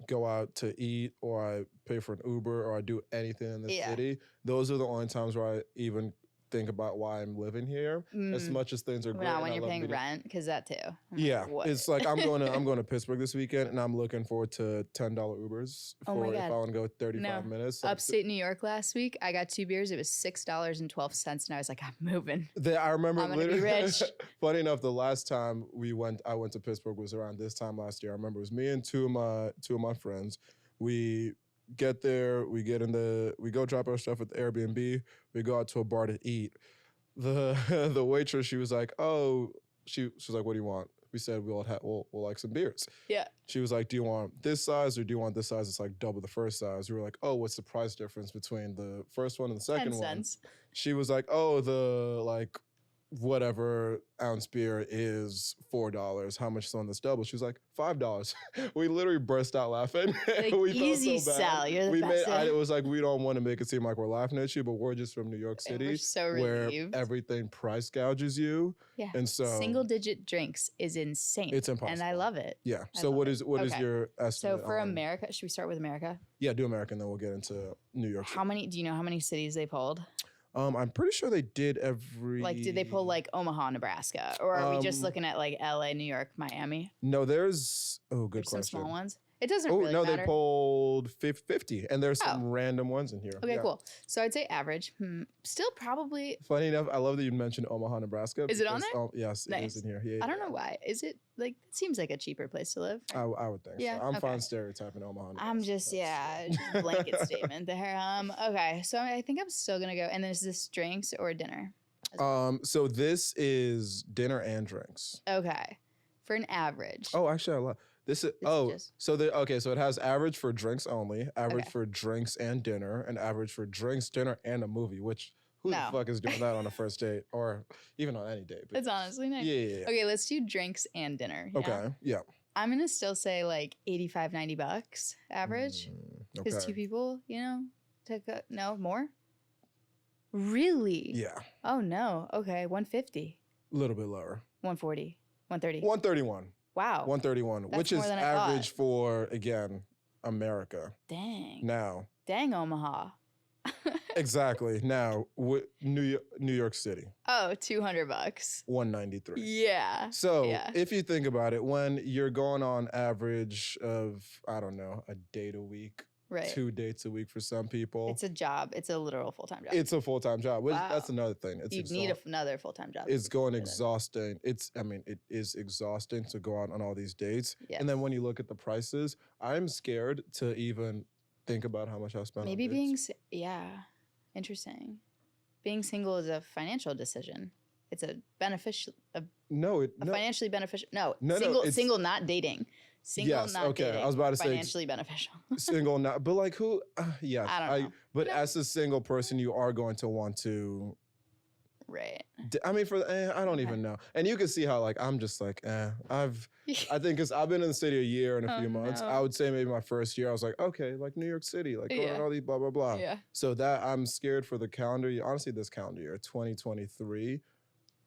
go out to eat or I pay for an Uber or I do anything in the city, those are the only times where I even think about why I'm living here. As much as things are great. Not when you're paying rent, because that too. Yeah, it's like I'm going to Pittsburgh this weekend, and I'm looking forward to $10 Ubers for if I want to go 35 minutes. Upstate New York last week, I got 2 beers. It was $6.12, and I was like, I'm moving. I remember I'm gonna be rich. Funny enough, the last time I went to Pittsburgh was around this time last year. I remember it was me and two of my friends. We get there, we go drop our stuff at the Airbnb, we go out to a bar to eat. The waitress, she was like, she was like, what do you want? We said we'll like some beers. Yeah. She was like, do you want this size or do you want this size? It's like double the first size. We were like, oh, what's the price difference between the first one and the second 10 one? cents. She was like, oh, the like whatever ounce beer is $4. How much is on this double? She was like, $5. We literally burst out laughing. Like, we easy felt so bad. sell. You're the best. It was like, we don't want to make it seem like we're laughing at you, but we're just from New York City, we're so where relieved. everything price gouges you. Yeah. And so single digit drinks is insane. It's impossible. And I love it. Yeah. So what is your estimate? So for America, should we start with America? Yeah, do America, and then we'll get into New York City. Do you know how many cities they polled? I'm pretty sure they did every. Like, did they pull like Omaha, Nebraska, or are we just looking at like LA, New York, Miami? No, there's good There's question. some small ones. It doesn't really matter. They pulled 50, and there's some random ones in here. Okay, cool. So I'd say average. Still probably. Funny enough, I love that you mentioned Omaha, Nebraska. Is it on there? Yes, nice. It is in here. Yeah, I don't know why. Is it like, it seems like a cheaper place to live? I would think so. I'm fine stereotyping Omaha, Nebraska. I'm just, just blanket statement there. Okay, so I think I'm still going to go. And is this drinks or dinner? So this is dinner and drinks. Okay. For an average. Oh, actually, I love this. So it has average for drinks only, average for drinks and dinner, and average for drinks, dinner, and a movie. Which who the fuck is doing that on a first date or even on any date? It's honestly nice. Yeah. Okay, let's do drinks and dinner. Okay. Yeah. I'm gonna still say like $85, $90 average. Because 2 people, no more. Really? Yeah. Oh no. Okay, 150. A little bit lower. 140. 130. 131. Wow. 131, which is average for, again, America. Dang. Now. Dang, Omaha. Exactly. Now, New York City. Oh, $200. 193. Yeah. So if you think about it, when you're going on average of, I don't know, a date a week, 2 dates a week for some people. It's a job. It's a literal full-time job. It's a full-time job. Which that's another thing. You need another full-time job. It's exhausting. It is exhausting to go out on all these dates. Yes. And then when you look at the prices, I'm scared to even think about how much I spend. Maybe interesting. Being single is a financial decision. It's a beneficial. Financially beneficial. No, single, not dating. Single, not dating. I was about to say financially beneficial. Single, not, but like who? Yes, I don't know. But as a single person, you are going to want to. Right. I mean, I don't even know. And you can see how like I'm just like I think because I've been in the city a year and a few months. I would say maybe my first year I was like, okay, like New York City, like going on all these blah blah blah. Yeah. So that I'm scared for the calendar year. Honestly, this calendar year, 2023.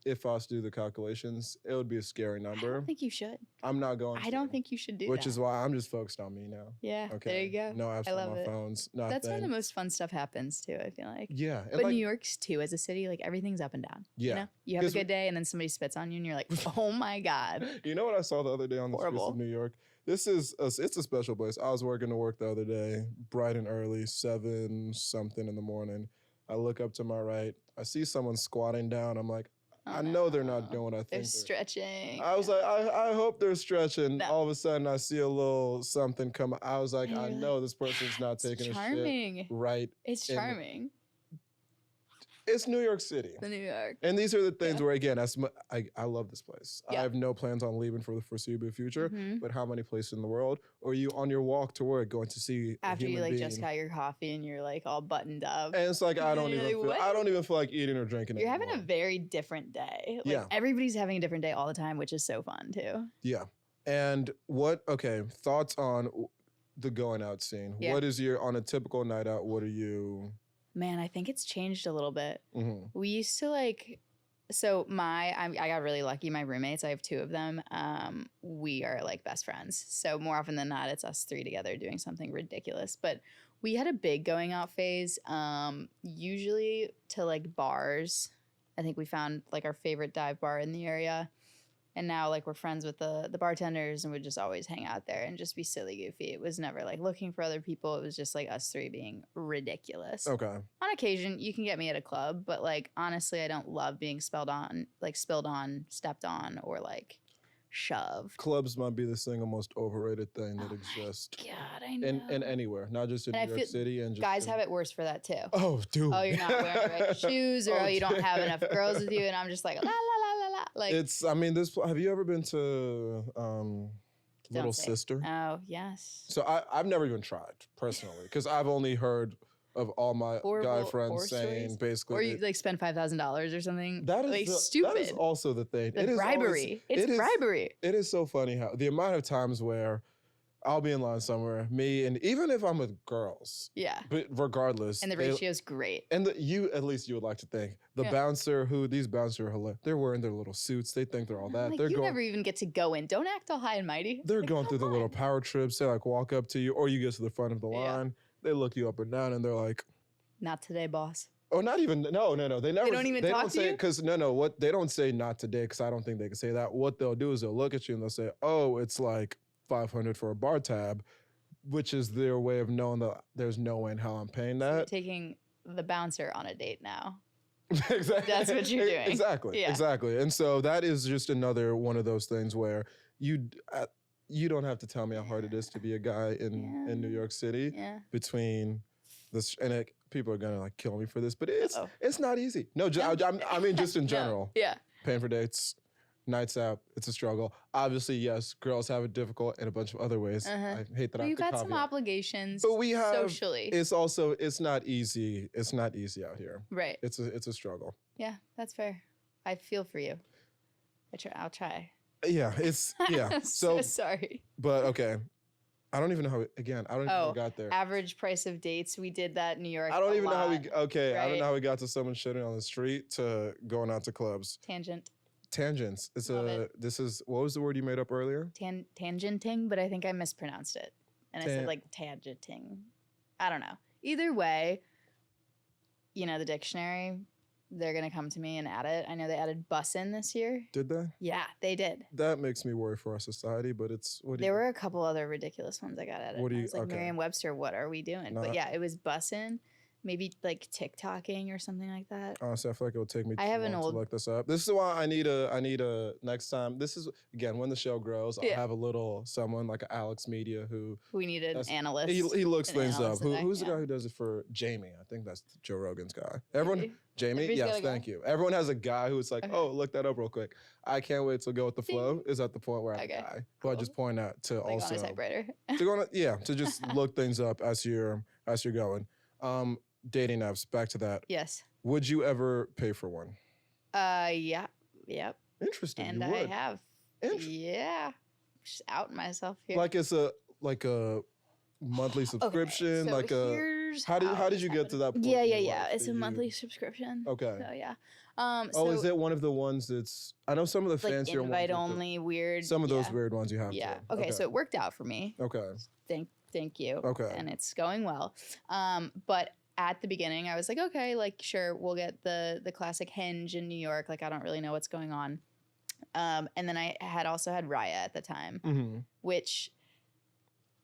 If I was to do the calculations, it would be a scary number. I don't think you should. I'm not going I don't think you should do Which is why I'm just focused on me now. Yeah, okay. There you go. No apps on my phones. Nothing. That's when the most fun stuff happens too, I feel like. Yeah. But New York's too, as a city, like everything's up and down. Yeah. You have a good day and then somebody spits on you and you're like, oh my God. You know what I saw the other day on the streets of New York? It's a special place. I was working to work the other day, bright and early, 7-something in the morning. I look up to my right. I see someone squatting down. I'm like, I know they're not doing what I think they're stretching. I was like, I hope they're stretching. No. All of a sudden, I see a little something come. I was like, I know this person's not taking a shit. Right. It's charming. It's New York City. The New York. And these are the things where, again, I love this place. I have no plans on leaving for the foreseeable future, but how many places in the world are you on your walk to work going to see after a human you like being? Just got your coffee and you're like all buttoned up? And it's like, I don't even feel like eating or drinking You're anymore. having a very different day. Like, everybody's having a different day all the time, which is so fun too. Yeah. And thoughts on the going out scene? Yeah. What is on a typical night out, what are you... Man, I think it's changed a little bit. Mm-hmm. We used to So I got really lucky. My roommates, I have 2 of them. We are like best friends. So more often than not, it's us 3 together doing something ridiculous. But we had a big going out phase, usually to like bars. I think we found like our favorite dive bar in the area. And now like we're friends with the bartenders and would just always hang out there and just be silly goofy. It was never like looking for other people. It was just like us 3 being ridiculous. Okay. On occasion, you can get me at a club, but like honestly, I don't love being spilled on, stepped on, or like shoved. Clubs might be the single most overrated thing that exists. God, I know. In anywhere, not just in And I New York feel City. And just guys have it worse for that too. Oh, dude. Oh, you're not wearing the right shoes, or Oh, oh, you don't have enough girls with you, and I'm just like la la la la la. Like it's. I mean, this. Have you ever been to Little don't say. Sister? Oh yes. So I've never even tried personally because I've only heard of all my Horrible guy friends horror saying stories. basically Or you like spend $5,000 or something. that is like the, stupid. That is also the thing. The It is bribery. always- It's bribery. It is so funny how the amount of times where I'll be in line somewhere, me and even if I'm with girls, Yeah. but regardless, And the ratio's great. and you at least you would like to think the Yeah. bouncer these bouncers are hilarious. They're wearing their little suits. They think they're all that. Like, They're you going. never even get to go in. Don't act all high and mighty. They're Like, going through the come little on. power trips. They like walk up to you, or you get to the front of the Yeah. line. They look you up and down, and they're like, Not today, boss. "Oh, not even no. They never. don't even talk to say you? because no. What they don't say not today because I don't think they can say that. What they'll do is they'll look at you and they'll say, "Oh, it's like 500 for a bar tab," which is their way of knowing that there's no way in hell I'm paying You're that. taking the bouncer on a date now. Exactly. That's what you're doing. Exactly. Yeah. Exactly. And so that is just another one of those things where you don't have to tell me how hard it is to be a guy in New York City Yeah. between this and people are gonna like kill me for this, but Uh-oh. it's not easy. No, I mean just in No. general, Yeah. paying for dates, nights out, it's a struggle. Obviously, yes, girls have it difficult in a bunch of other ways. Uh-huh. I hate that Well, I you have to got some caveat. obligations But we have socially. it's not easy. It's not easy out here. Right. It's a struggle. Yeah, that's fair. I feel for you. I'll try. Yeah, it's yeah. I'm so sorry. But okay, I don't even know how. Again, I don't even know how we got there. Average price of dates. We did that in New York. I don't a even know how we. lot. Okay, I don't right? know how we got to someone shitting on the street to going out to clubs. Tangent. Tangents. It's Love a. it. This is what was the word you made up earlier? Tangenting, but I think I mispronounced it. And I Tan- said like tangenting. I don't know. Either way, the dictionary, they're going to come to me and add it. I know they added bussin' this year. Did they? Yeah, they did. That makes me worry for our society, but it's what do There you? were a couple other ridiculous ones I got added. What do I you- was like, okay. Merriam-Webster, what are we doing? No. But yeah, it was bussin', maybe like TikToking or something like that. Honestly, I feel like it would take me too I have long an to old- look this up. This is why I need a next time. This is again when the show grows. I'll Yeah. have a little someone like Alex Media who We need an That's- analyst. he looks an things up. analyst in there, Who's the yeah. guy who does it for Jamie? I think that's Joe Rogan's guy. Everyone, Maybe. Jamie. Everybody's got Yes, a guy? thank you. Everyone has a guy who's like, Okay. oh, look that up real quick. I can't wait to go with the flow. Is at the point where I have Okay, a guy who I just point out to like on also a typewriter. to go on, to just look things up as you're going. Dating apps. Back to that. Yes. Would you ever pay for one? Yeah. Yep. Interesting. And you I would. have. Int- Yeah. Just outing myself here. Like it's a monthly subscription. Okay, so like a. here's How did you get to that point? Yeah, in yeah, your yeah. life It's that a you- monthly subscription. Okay. So yeah. Oh, So is it one of the ones that's? I know some of the like fancier ones. invite with the- only weird? Some of those yeah. weird ones you have. Yeah. too. Okay, so it worked out for me. Okay. Thank you. Okay. And it's going well. But at the beginning, I was like, okay, like sure, we'll get the classic Hinge in New York. Like I don't really know what's going on. And then I had also had Raya at the time, Mm-hmm. which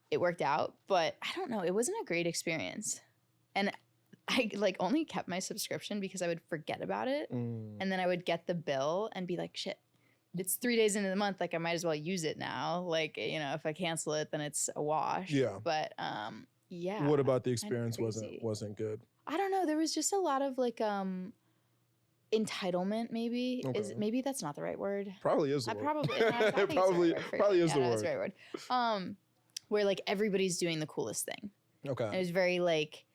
it worked out, but I don't know, it wasn't a great experience. And I like only kept my subscription because I would forget about it. And then I would get the bill and be like, shit, it's 3 days into the month. Like I might as well use it now. Like, if I cancel it, then it's a wash. Yeah. But yeah. What about the kinda experience crazy. wasn't good? I don't know. There was just a lot of like entitlement, maybe. Okay. Maybe that's not the right word. Probably is the I word. probably I think it's the probably right word for- probably is yeah, the no, word. That's the right word. Where like everybody's doing the coolest thing. It Okay. was very like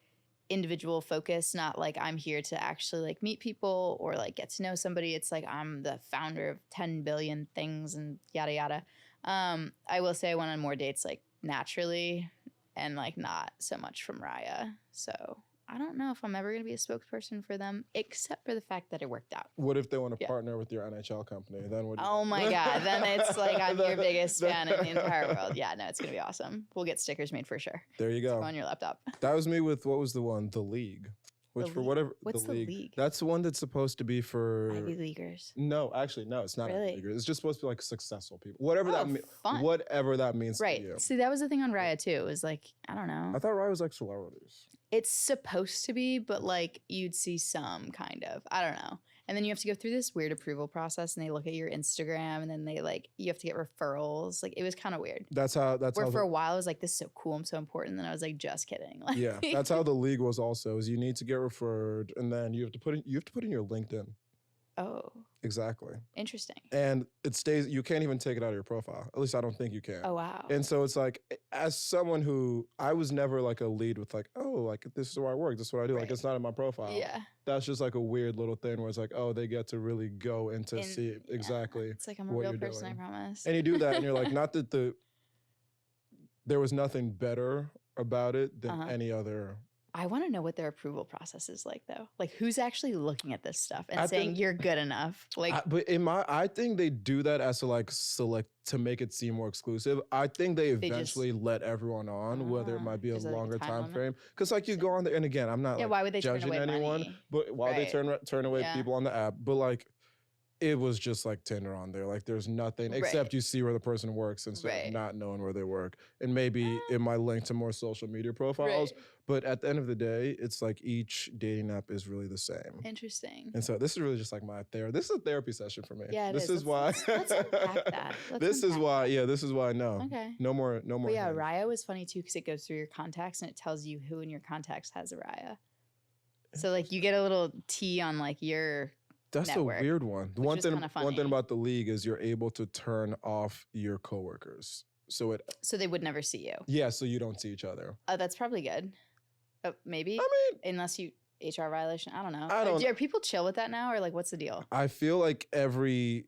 individual focused, not like I'm here to actually like meet people or like get to know somebody. It's like I'm the founder of 10 billion things and yada yada. I will say I went on more dates like naturally and like not so much from Raya. So I don't know if I'm ever going to be a spokesperson for them, except for the fact that it worked out. What if they want to Yeah. partner with your NHL company? Then what? Oh my God. Then it's like I'm your biggest fan in the entire world. Yeah, no, it's going to be awesome. We'll get stickers made for sure. There you go. On your laptop. That was me with, what was the one? The League. Which The for League? whatever. What's the League? That's the one that's supposed to be for. Ivy Leaguers. No, actually, no, it's not Really? Ivy Leaguers. It's just supposed to be like successful people. Whatever that means. Fun. Whatever that means Right. to you. See, that was the thing on Raya too. It was like, I don't know. I thought Rye was like celebrities. It's supposed to be, but like you'd see some kind of. I don't know. And then you have to go through this weird approval process and they look at your Instagram and then they like, you have to get referrals. Like it was kind of weird. That's how. Where for a while I was like, this is so cool. I'm so important. And then I was like, just kidding. Like, Yeah, that's how the league was. Also, is you need to get referred, and then you have to put in your LinkedIn. Oh, Exactly. interesting. And it stays. You can't even take it out of your profile. At least I don't think you can. Oh, wow. And so it's like, as someone who I was never like a lead with like, oh, like this is where I work, this is what I do. Like Right. it's not in my profile. Yeah. That's just like a weird little thing where it's like, oh, they get to really go into And- see yeah. exactly. It's like I'm a what real you're person, doing. I promise. And you do that, and you're like, not that there was nothing better about it than Uh-huh. any other. I want to know what their approval process is like, though. Like, who's actually looking at this stuff and I saying think- you're good enough? Like, But I think they do that as to like select to make it seem more exclusive. I think they They just- eventually let everyone on, whether it Ah, might be a is there, like, a longer time time limit? frame. Because like you go on there, and again, I'm not yeah, like why would they turn judging away anyone, money? but why they Right. turn away Yeah. people on the app, but like. It was just like Tinder on there. Like there's nothing except Right. you see where the person works instead Right. of not knowing where they work. And maybe it might link to more social media profiles. Right. But at the end of the day, it's like each dating app is really the same. Interesting. And so this is really just like my therapy. This is a therapy session for me. Yeah, it this is. is why. Let's unpack that. Let's This is unpack why. Yeah, this is why. No, Okay. no more. But yeah, hinge. Raya was funny too because it goes through your contacts and it tells you who in your contacts has a Raya. So like you get a little T on like your That's network, a weird one. The which one was thing, kinda one thing funny. about the league is you're able to turn off your coworkers. So so they would never see you. yeah, so you don't see each other. Oh, that's probably good. Maybe I mean, unless you HR violation. I don't know. I don't- Are people chill with that now, or like what's the deal? I feel like I feel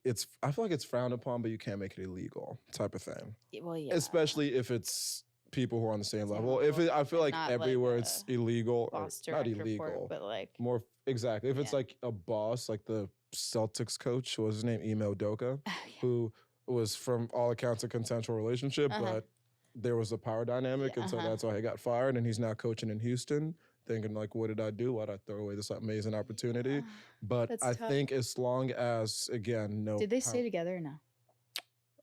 like it's frowned upon, but you can't make it illegal type of thing. Well, yeah. Especially if it's people who are on the same Same level. level, I feel like not like everywhere it's illegal or boss not direct illegal. report, but like More exactly. If it's Yeah. like a boss, like the Celtics coach, what was his name? Ime Udoka, yeah. who was from all accounts a consensual relationship, Uh-huh. but there was a power dynamic, and so Uh-huh. that's why he got fired. And he's now coaching in Houston, thinking like, what did I do? Why did I throw away this amazing opportunity? But That's I tough. think as long as again, no. Did they pow- stay together or no?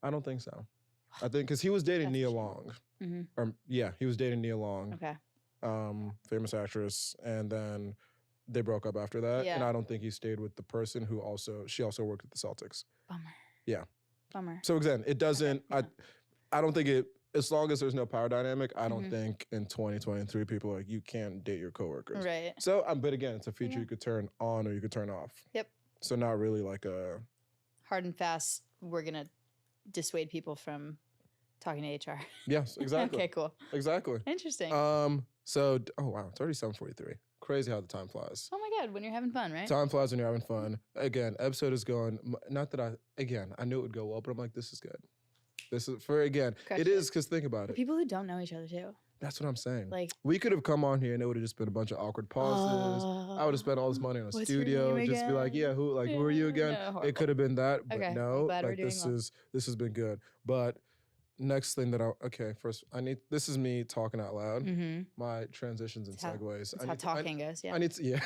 I don't think so. I think because he was dating That's a Nia shame. Long, Mhm. or yeah, he was dating Nia Long, Okay. famous actress, and then they broke up after that. And Yeah. I don't think he stayed with the person who she also worked at the Celtics. Bummer. Yeah. Bummer. So again, it doesn't. yeah. I don't think it. As long as there's no power dynamic, I don't Mhm. think in 2023 people are like you can't date your coworkers. Right. So, but again, it's a feature Yeah. you could turn on or you could turn off. Yep. So not really like a. Hard and fast. We're gonna dissuade people from talking to HR. Yes, exactly. Okay. Cool. Exactly. Interesting. So oh wow, it's already 7:43. Crazy how the time flies. Oh my God, when you're having fun, right? Time flies when you're having fun. Again, episode is going. Not that I knew it would go well, but I'm like, this is good. This is for again. Crush It it. is because think about For it. people who don't know each other too. That's what I'm saying. Like, We could have come on here and it would have just been a bunch of awkward pauses. I would have spent all this money on a What's your studio, name just be like, again? yeah, who are you Yeah, again? no, It horrible. could have been that, but Okay, I'm no. glad we're Like doing this well. this has been good. But next thing that first this is me talking out loud. mm-hmm. My transitions and It's how- segues. That's how talking goes. Yeah. I need to, yeah.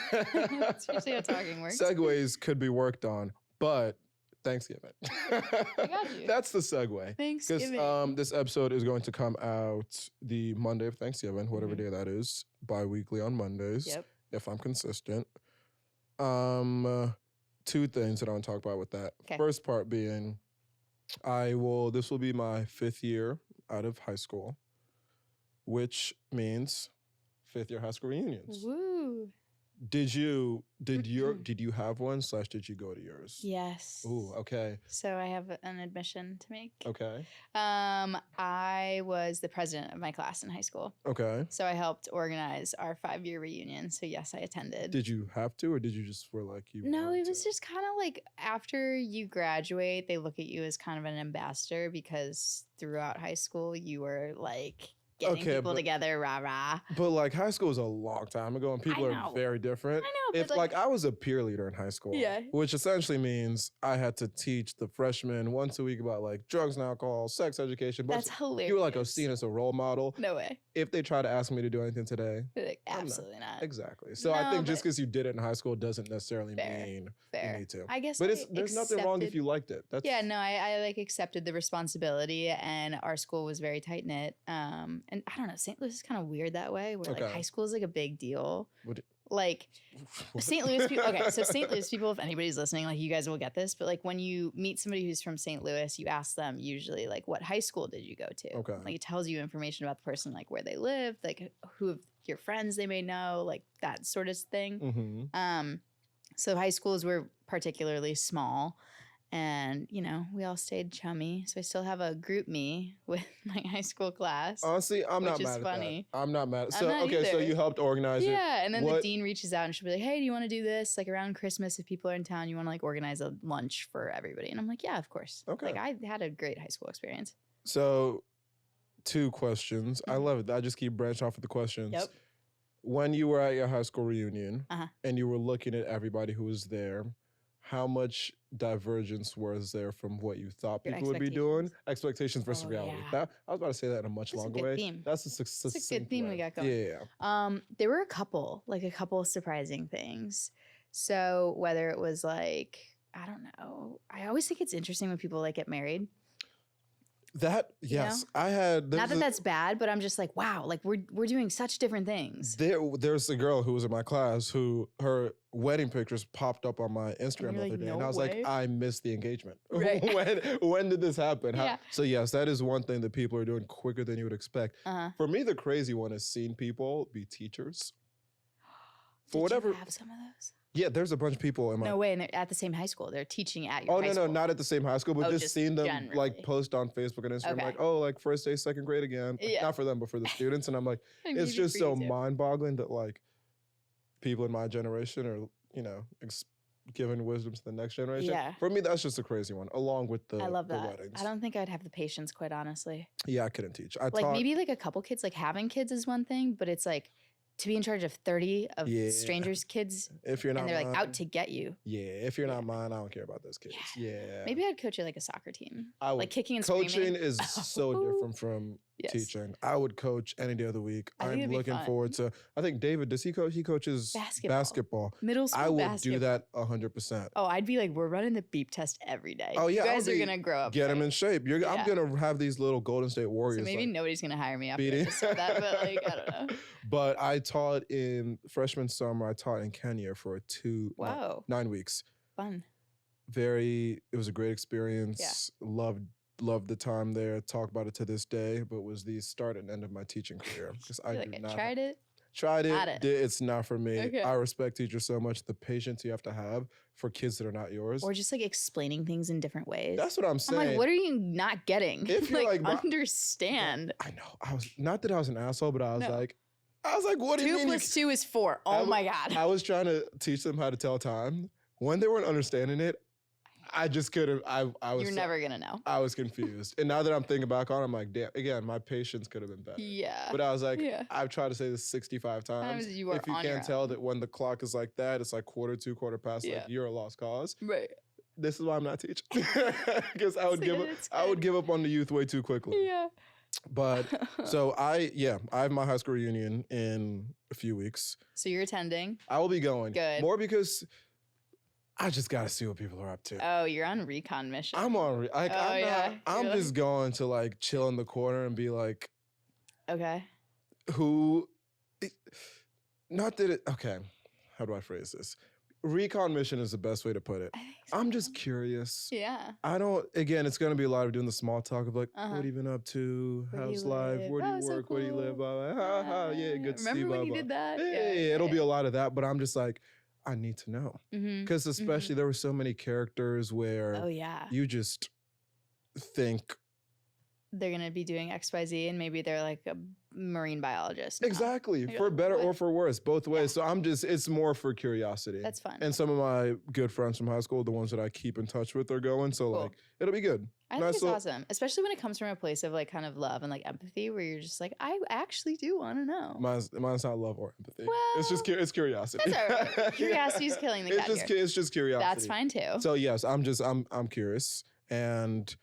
That's usually how talking works. Segues could be worked on, but Thanksgiving. got you. That's the segue. Because Thanksgiving. this episode is going to come out the Monday of Thanksgiving, whatever Mhm. day that is, bi-weekly on Mondays, Yep. if I'm consistent. Two things that I want to talk about with that. 'Kay. First part being, this will be my 5th year out of high school, which means 5th year high school reunions. Woo. Did you have one / did you go to yours? Yes. Ooh, okay. So I have an admission to make. Okay. I was the president of my class in high school. Okay. So I helped organize our 5-year reunion. So yes, I attended. Did you have to, or did you just feel like you No, wanted it was to? just kind of like after you graduate, they look at you as kind of an ambassador because throughout high school you were like getting Okay, people but- together, rah rah. But like high school was a long time ago and people know. are very different. I know, If but like I was a peer leader in high school, Yeah. which essentially means I had to teach the freshmen once a week about like drugs and alcohol, sex education. But That's hilarious. you were like seen as a role model. No way. If they try to ask me to do anything today, They're like, I'm not. absolutely not. exactly. So I No, think just but- because you did it in high school doesn't necessarily Fair. mean Fair. you need to. I guess But I there's nothing wrong if accepted- you liked it. That's Yeah, no, I like accepted the responsibility, and our school was very tight knit. And I don't know, St. Louis is kind of weird that way, where like Okay. high school is like a big deal. What- Like St. Louis people. Okay, so St. Louis people, if anybody's listening, like you guys will get this, but like when you meet somebody who's from St. Louis, you ask them usually like, "What high school did you go to?" Okay. Like it tells you information about the person, like where they live, like who of your friends they may know, like that sort of thing. Mhm. So high schools were particularly small, and you know we all stayed chummy. So I still have a group me with my high school class. Honestly, I'm not Which is mad funny. at that. I'm not mad. I'm So not okay, so either. you helped organize it. Yeah, and then the What- dean reaches out and she'll be like, "Hey, do you want to do this? Like around Christmas, if people are in town, you want to like organize a lunch for everybody?" And I'm like, "Yeah, of course." Okay. Like I had a great high school experience. So, 2 questions. I Mhm. love it. I just keep branching off with the questions. Yep. When you were at your high school reunion Uh-huh. and you were looking at everybody who was there, how much divergence was there from what you thought Your people would be doing? expectations. Expectations versus Oh, reality. yeah. That I was about to say that in a much That's a longer good way. theme. That's a It's a succinct good theme we way. got going. Yeah. There were a couple surprising things. So whether it was like, I don't know, I always think it's interesting when people like get married. That yes, I had. Not that that's bad, but I'm just like, wow, like we're doing such different things. There's a girl who was in my class who her wedding pictures popped up on my Instagram the you're other like, day, and "No I was way." like, I missed the engagement. Right. when did this happen? Yeah. So yes, that is one thing that people are doing quicker than you would expect. Uh-huh. For me, the crazy one is seeing people be teachers. For Did whatever, you have some of those? yeah, there's a bunch of people in my. No way, and they're at the same high school. They're teaching at your Oh high no, school. no, not at the same high school, but Oh, just just seeing them generally. like post on Facebook and Instagram, Okay. like, oh, like first day, second grade again. Like, Yeah. not for them, but for the students. And I'm like, I it's mean, just for so you too. mind-boggling that like people in my generation are, you know, giving wisdom to the next generation. Yeah. For me, that's just a crazy one, along with the, I love the that. weddings. I don't think I'd have the patience, quite honestly. Yeah, I couldn't teach. I Like taught. maybe like a couple kids, like having kids is one thing, but it's like to be in charge of 30 of Yeah. strangers' kids, if you're not and they're like mine, out to get you. yeah, if you're Yeah. not mine, I don't care about those kids. Yeah. Maybe I'd coach it like a soccer team, I would. like kicking and Coaching screaming. is so different from Yes. teaching. I would coach any day of the week. I think I'm it'd be looking fun. forward to. I think David, does he coach? He coaches Basketball. basketball. Middle school I would basketball. do that 100%. Oh, I'd be like, we're running the beep test every day. Oh, yeah, you I'll guys are be- gonna grow up. Get him right. in shape. I'm Yeah. gonna have these little Golden State Warriors. So maybe like, nobody's gonna hire me after I beating. just said that, but like I don't know. But I taught in freshman summer. I taught in Kenya for Wow, 9 weeks. fun. It was a great experience. Loved the time there. Talk about it to this day, but was the start and end of my teaching career because I You're do like, not I tried it. tried Had it. it. It's not for me. Okay. I respect teachers so much. The patience you have to have for kids that are not yours. Or just like explaining things in different ways. That's what I'm I'm saying. like, what are you not getting? If you're like my- understand. I know. I was not that I was an asshole, but I was No. like, what do you 2 mean? plus 2 is 4. I Oh w- my God. I was trying to teach them how to tell time. When they weren't understanding it, I just couldn't. I was. You're never going to know. I was confused, and now that I'm thinking back on, it, I'm like, damn. Again, my patience could have been better. Yeah. But I was like, Yeah. I've tried to say this 65 times. Times you are If you on your can't tell own. that when the clock is like that, it's like quarter to, quarter past. Yeah. Like you're a lost cause. Right. This is why I'm not teaching because I would It's give good, up. it's I would good. give up on the youth way too quickly. Yeah. But so I have my high school reunion in a few weeks. So you're attending. I will be going. Good. More because I just got to see what people are up to. Oh, you're on recon mission. I'm on. Like, Oh, I'm yeah. not. I'm You're just going to like chill in the corner and be like, Okay. who? Not that it. Okay, how do I phrase this? Recon mission is the best way to put it. I think I'm so. just curious. Yeah. I don't. Again, it's gonna be a lot of doing the small talk of like, Uh-huh. what have you been up to? Where do How's you life? live? Where do Oh, you so work? Where do you live? cool. Blah, blah, ha, yeah, good to see. Remember Blah, when you blah. did that? Yeah, it'll be a lot of that, but I'm just like, I need to know Mm-hmm. because especially there were so many characters where Oh yeah. you just think, They're gonna be doing XYZ, and maybe they're like marine biologist. now. Exactly. You're For like, better "What?" or for worse, both ways. So it's more for curiosity. That's fun. And some of my good friends from high school, the ones that I keep in touch with, are going. So Cool. like, it'll be good. I think it's awesome, especially when it comes from a place of like kind of love and like empathy, where you're just like, I actually do want to know. Mine's not love or empathy. It's just Well, it's curiosity. That's all right. Curiosity's killing the cat here. It's just curiosity. That's fine too. So yes, I'm curious, and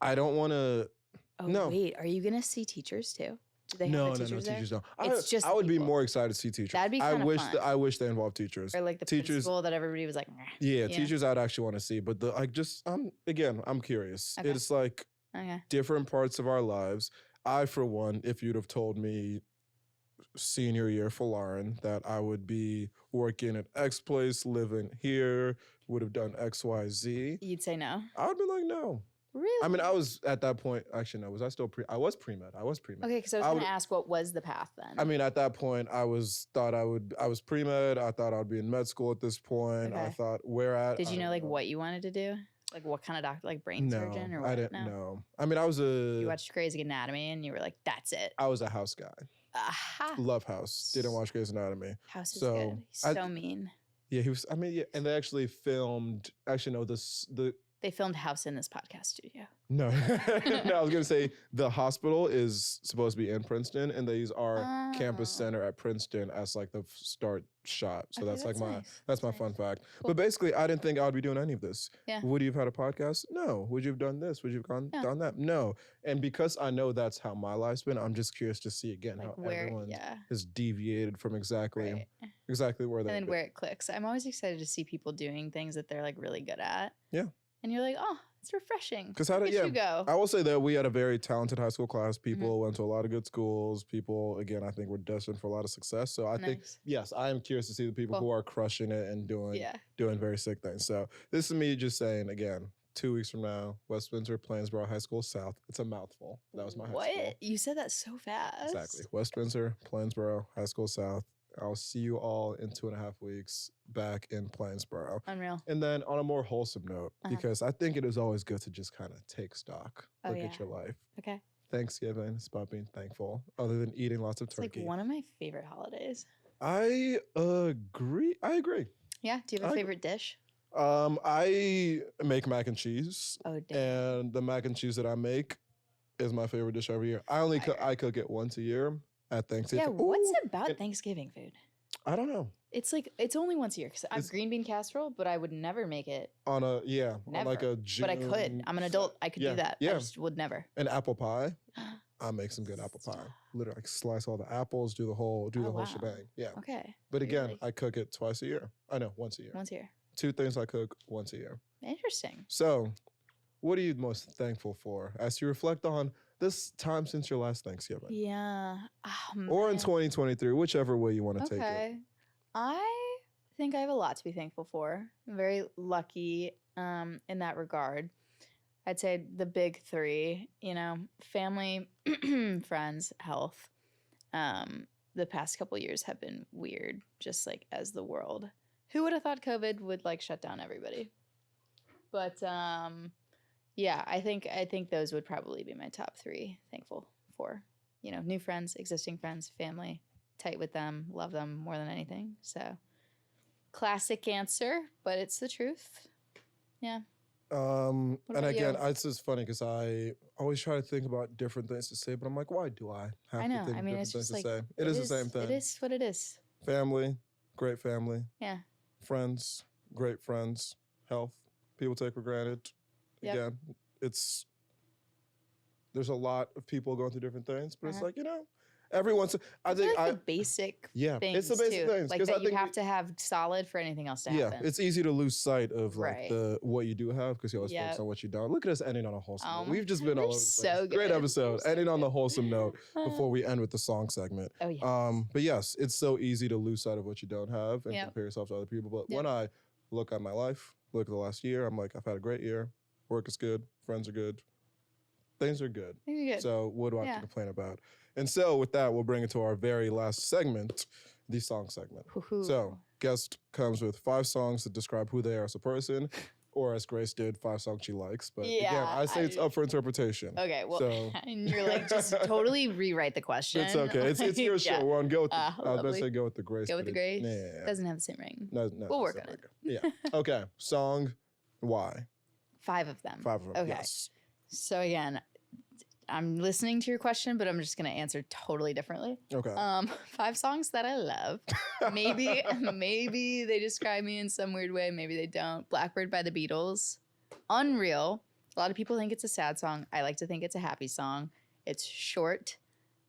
I don't want to. Oh no. wait, are you gonna see teachers too? Do they have No, the no, teachers there? teachers don't. It's just I would be people. more excited to see teachers. That'd be I kinda wish fun. I wish they involved teachers. Or like the teachers. principal that everybody was like, "Meh." Yeah, Yeah. teachers I'd actually want to see, but I'm curious. Okay. It's like Okay. different parts of our lives. I, for one, if you'd have told me senior year Folarin that I would be working at X place, living here, would have done X, Y, Z, You'd say no. I would be like, no. Really? I mean, I was at that point. Actually, no. Was I still I was pre-med. I was pre-med. Okay, because I was I going would- to ask what was the path then? I mean, at that point, I was pre-med. I thought I'd be in med school at this point. I Okay. thought where at. Did I you know don't like what you wanted to do? Like what kind of doctor? Like brain No, surgeon or what? I didn't No? know. I mean, I was You watched Grey's Anatomy and you were like, that's it. I was a House guy. Aha. Love House. Didn't watch Grey's Anatomy. House is So, good. He's I- so mean. Yeah, he was. I mean, yeah, and they actually filmed. Actually, no, the They filmed House in this podcast studio. no, no. I was gonna say the hospital is supposed to be in Princeton, and they use our campus Oh. center at Princeton as like the start shot. So Okay, that's like my nice. that's my Nice. fun fact. Cool. But basically, I didn't think I would be doing any of this. Yeah. Would you have had a podcast? No. Would you have done this? Would you have Yeah. done that? No. And because I know that's how my life's been, I'm just curious to see again Like how where, everyone yeah. has deviated from exactly Right. where And they. then where it clicks. I'm always excited to see people doing things that they're like really good at. Yeah. And you're like, oh, it's refreshing. 'Cause how Look did- at yeah, you go. I will say that we had a very talented high school class. Mm-hmm. People went to a lot of good schools. People, again, I think were destined for a lot of success. So I think, Nice. yes, I am curious to see the people Cool. who are crushing it and doing Yeah. very sick things. So this is me just saying, again, 2 weeks from now, Westminster, Plainsboro High School South. It's a mouthful. That was my high school. What? You said that so fast. Exactly. Westminster, Plainsboro High School South. I'll see you all in 2.5 weeks back in Plainsboro. Unreal. And then on a more wholesome note, Uh-huh. because I think it is always good to just kind of take stock, Oh, look yeah. at your life. Okay. Thanksgiving is about being thankful, other than eating lots of It's turkey. like one of my favorite holidays. I agree. Yeah. Do you have I a agree. favorite dish? I make mac and cheese, Oh, damn. and the mac and cheese that I make is my favorite dish every year. I cook it once a year at Thanksgiving. Yeah. What's Ooh, about and- Thanksgiving food? I don't know. It's like, it's only once a year because I have It's- green bean casserole, but I would never make it. On a on like Never. a June. But I could. I'm an adult. I could yeah, do that. Yeah, I just would never. an apple pie. I make some good apple pie. Literally, like slice all the apples, do the whole Oh, wow. shebang. Yeah. Okay. But You're again, like- I cook it twice a year. I know, once a year. Once a year. 2 things I cook once a year. Interesting. So, what are you most thankful for as you reflect on this time since your last Thanksgiving? Yeah. Oh, Or in man. 2023, whichever way you want to take it. Okay. I think I have a lot to be thankful for. I'm very lucky in that regard. I'd say the big three, family, friends, health. The past couple years have been weird, just like as the world. Who would have thought COVID would like shut down everybody? But yeah, I think those would probably be my top three. Thankful for, new friends, existing friends, family, tight with them, love them more than anything. So, classic answer, but it's the truth. Yeah. And about again, you? it's just funny because I always try to think about different things to say, but I'm like, why do I have I know. to think I of mean, different it's things just to like say? It is the same thing. It is what it is. Family, great family. Yeah. Friends, great friends. Health, people take for granted. Yep. Again, there's a lot of people going through different things, but it's Uh-huh. like, everyone's, I think like the basic yeah, things it's the basic too. things. Like 'cause that I you think have to have solid for anything else to yeah, happen. it's easy to lose sight of like Right. what you do have because you always focus Yep. on what you don't. Look at us ending on a wholesome Oh note. my We've just God, been all we're over the place. so Great good. episode. We're so Ending on the good. wholesome note before we end with the song segment. Oh yeah. But yes, it's so easy to lose sight of what you don't have and Yep. compare yourself to other people. But Yep. when I look at my life, look at the last year, I'm like, I've had a great year. Work is good. Friends are good. Things are good. You're good. So what do I have Yeah. to complain about? And so with that, we'll bring it to our very last segment, the song segment. Hoo-hoo. So guest comes with 5 songs that describe who they are as a person. Or as Grace did, 5 songs she likes. But again, Yeah, I say it's up for interpretation. Okay, well, So and you're like, just totally rewrite the question. it's okay. It's your show. Yeah. We're on go with. I was about to Lovely. say go with the Grace. Go with but the Grace. Yeah. Doesn't have the same ring. No, We'll work it's on not like it. Yeah. Okay. Song. Why? 5 of them. 5 of them. Okay. Yes. So again, I'm listening to your question, but I'm just gonna answer totally differently. Okay. 5 songs that I love. Maybe they describe me in some weird way. Maybe they don't. Blackbird by the Beatles. Unreal. A lot of people think it's a sad song. I like to think it's a happy song. It's short.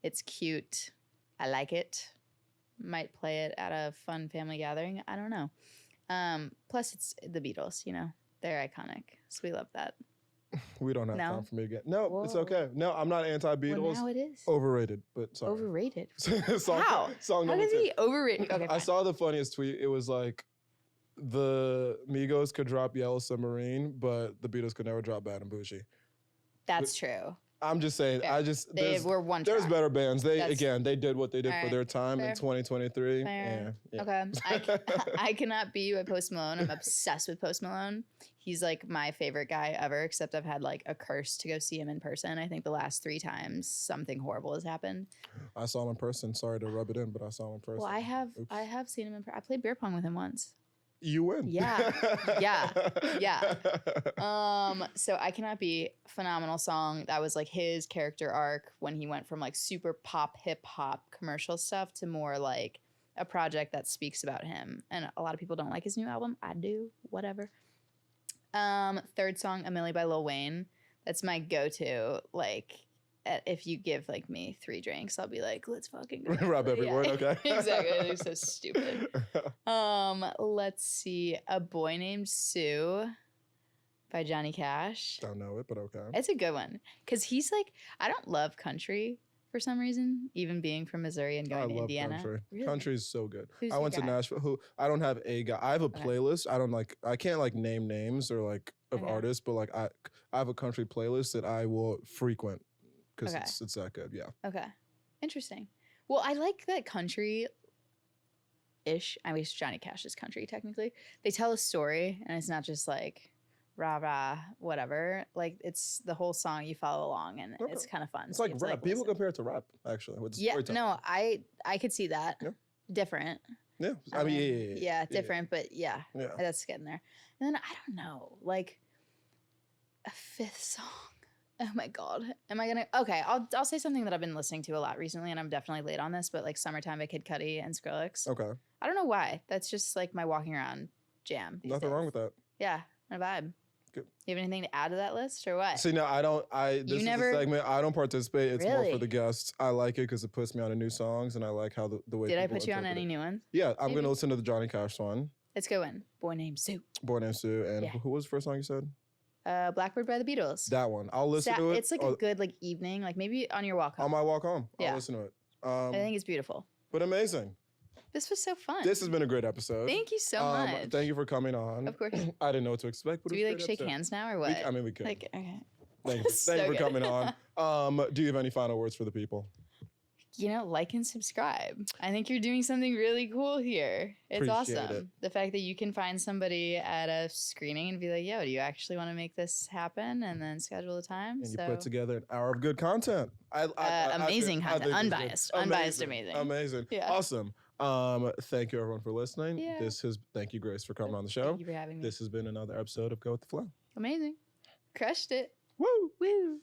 It's cute. I like it. Might play it at a fun family gathering. I don't know. Plus, it's the Beatles. You know, they're iconic, so we love that. We don't have No? time for me again. No, it's Whoa. okay. No, I'm not anti-Beatles. Well, now it is Overrated, but sorry. overrated. song, How? Song How number did 2. he overrated? Okay, I fine. saw the funniest tweet. It was like, the Migos could drop Yellow Submarine, but the Beatles could never drop Bad and Bougie. That's true. I'm just saying. Fair. They were one There's track. better bands. They That's- they did what they did for Alright, their time fair. in 2023. Fair. Yeah. Okay. I Cannot Be You by Post Malone. I'm obsessed with Post Malone. He's like my favorite guy ever, except I've had like a curse to go see him in person. I think the last 3 times something horrible has happened. I saw him in person. Sorry to rub it in, but I saw him in person. Well, I Oops. have seen him in person. I played beer pong with him once. You win. Yeah. So I Cannot Be, phenomenal song. That was like his character arc when he went from like super pop hip hop commercial stuff to more like a project that speaks about him. And a lot of people don't like his new album. I do. Whatever. Third song, A Milli by Lil Wayne. That's my go-to. Like, if you give like me 3 drinks, I'll be like, let's fucking go. Rub every word, okay? Exactly. They're so stupid. Let's see. A Boy Named Sue by Johnny Cash. Don't know it, but okay. It's a good one. Because he's like, I don't love country for some reason, even being from Missouri and I going to love Indiana. country. Really? Country's so good. Who's I your went to guy? Nashville. I don't have a guy. I have a Okay. playlist. I can't like name names or like of Okay. artists, but like I have a country playlist that I will frequent because Okay. it's that good. Yeah. Okay. Interesting. Well, I like that country ish. I wish Johnny Cash is country technically. They tell a story and it's not just like rah rah whatever. Like it's the whole song you follow along and Okay. it's kind of fun. It's so you like have to, rap. People listen. compare it to rap actually. With the Yeah, storytelling. no, I could see that. Yeah. Different. Yeah. I mean, yeah. Different, but yeah, Yeah. that's getting there. And then I don't know, like a 5th song. Oh my god, am I gonna? Okay, I'll say something that I've been listening to a lot recently, and I'm definitely late on this. But like "Summertime" by Kid Cudi and Skrillex. Okay. I don't know why. That's just like my walking around jam. these Nothing days. wrong with that. Yeah, my vibe. Good. You have anything to add to that list or what? See, no, I don't. This is never- a segment. I don't participate. It's more Really? for the guests. I like it because it puts me on to new songs, and I like how the way. Did I people put you on interpret any it. new ones? Yeah, I'm Maybe. gonna listen to the Johnny Cash one. Let's go in. Boy Named Sue. Boy Named Sue, and Yeah. who was the first song you said? Blackbird by the Beatles. That one. I'll listen to it. It's like a good like evening, like maybe on your walk home. on my walk home. Yeah. I'll listen to it. I think it's beautiful. But amazing. This was so fun. This has been a great episode. Thank you so much. Thank you for coming on. Of course. I didn't know what to expect. But Do it we was a like great shake episode. hands now or what? I mean, we could. Like, okay. Thank you. So Thank you for good. coming on. Do you have any final words for the people? You know, like and subscribe. I think you're doing something really cool here. It's Appreciate awesome. it. The fact that you can find somebody at a screening and be like, yo, do you actually want to make this happen? And then schedule the time. And you So put together an hour of good content. amazing I think content. it's good. Unbiased. Unbiased amazing. Amazing. Yeah. Awesome. Thank you everyone for listening. Yeah. Thank you, Grace, for coming on the show. Thank you for having me. This has been another episode of Go with the Flow. Amazing. Crushed it. Woo! Woo.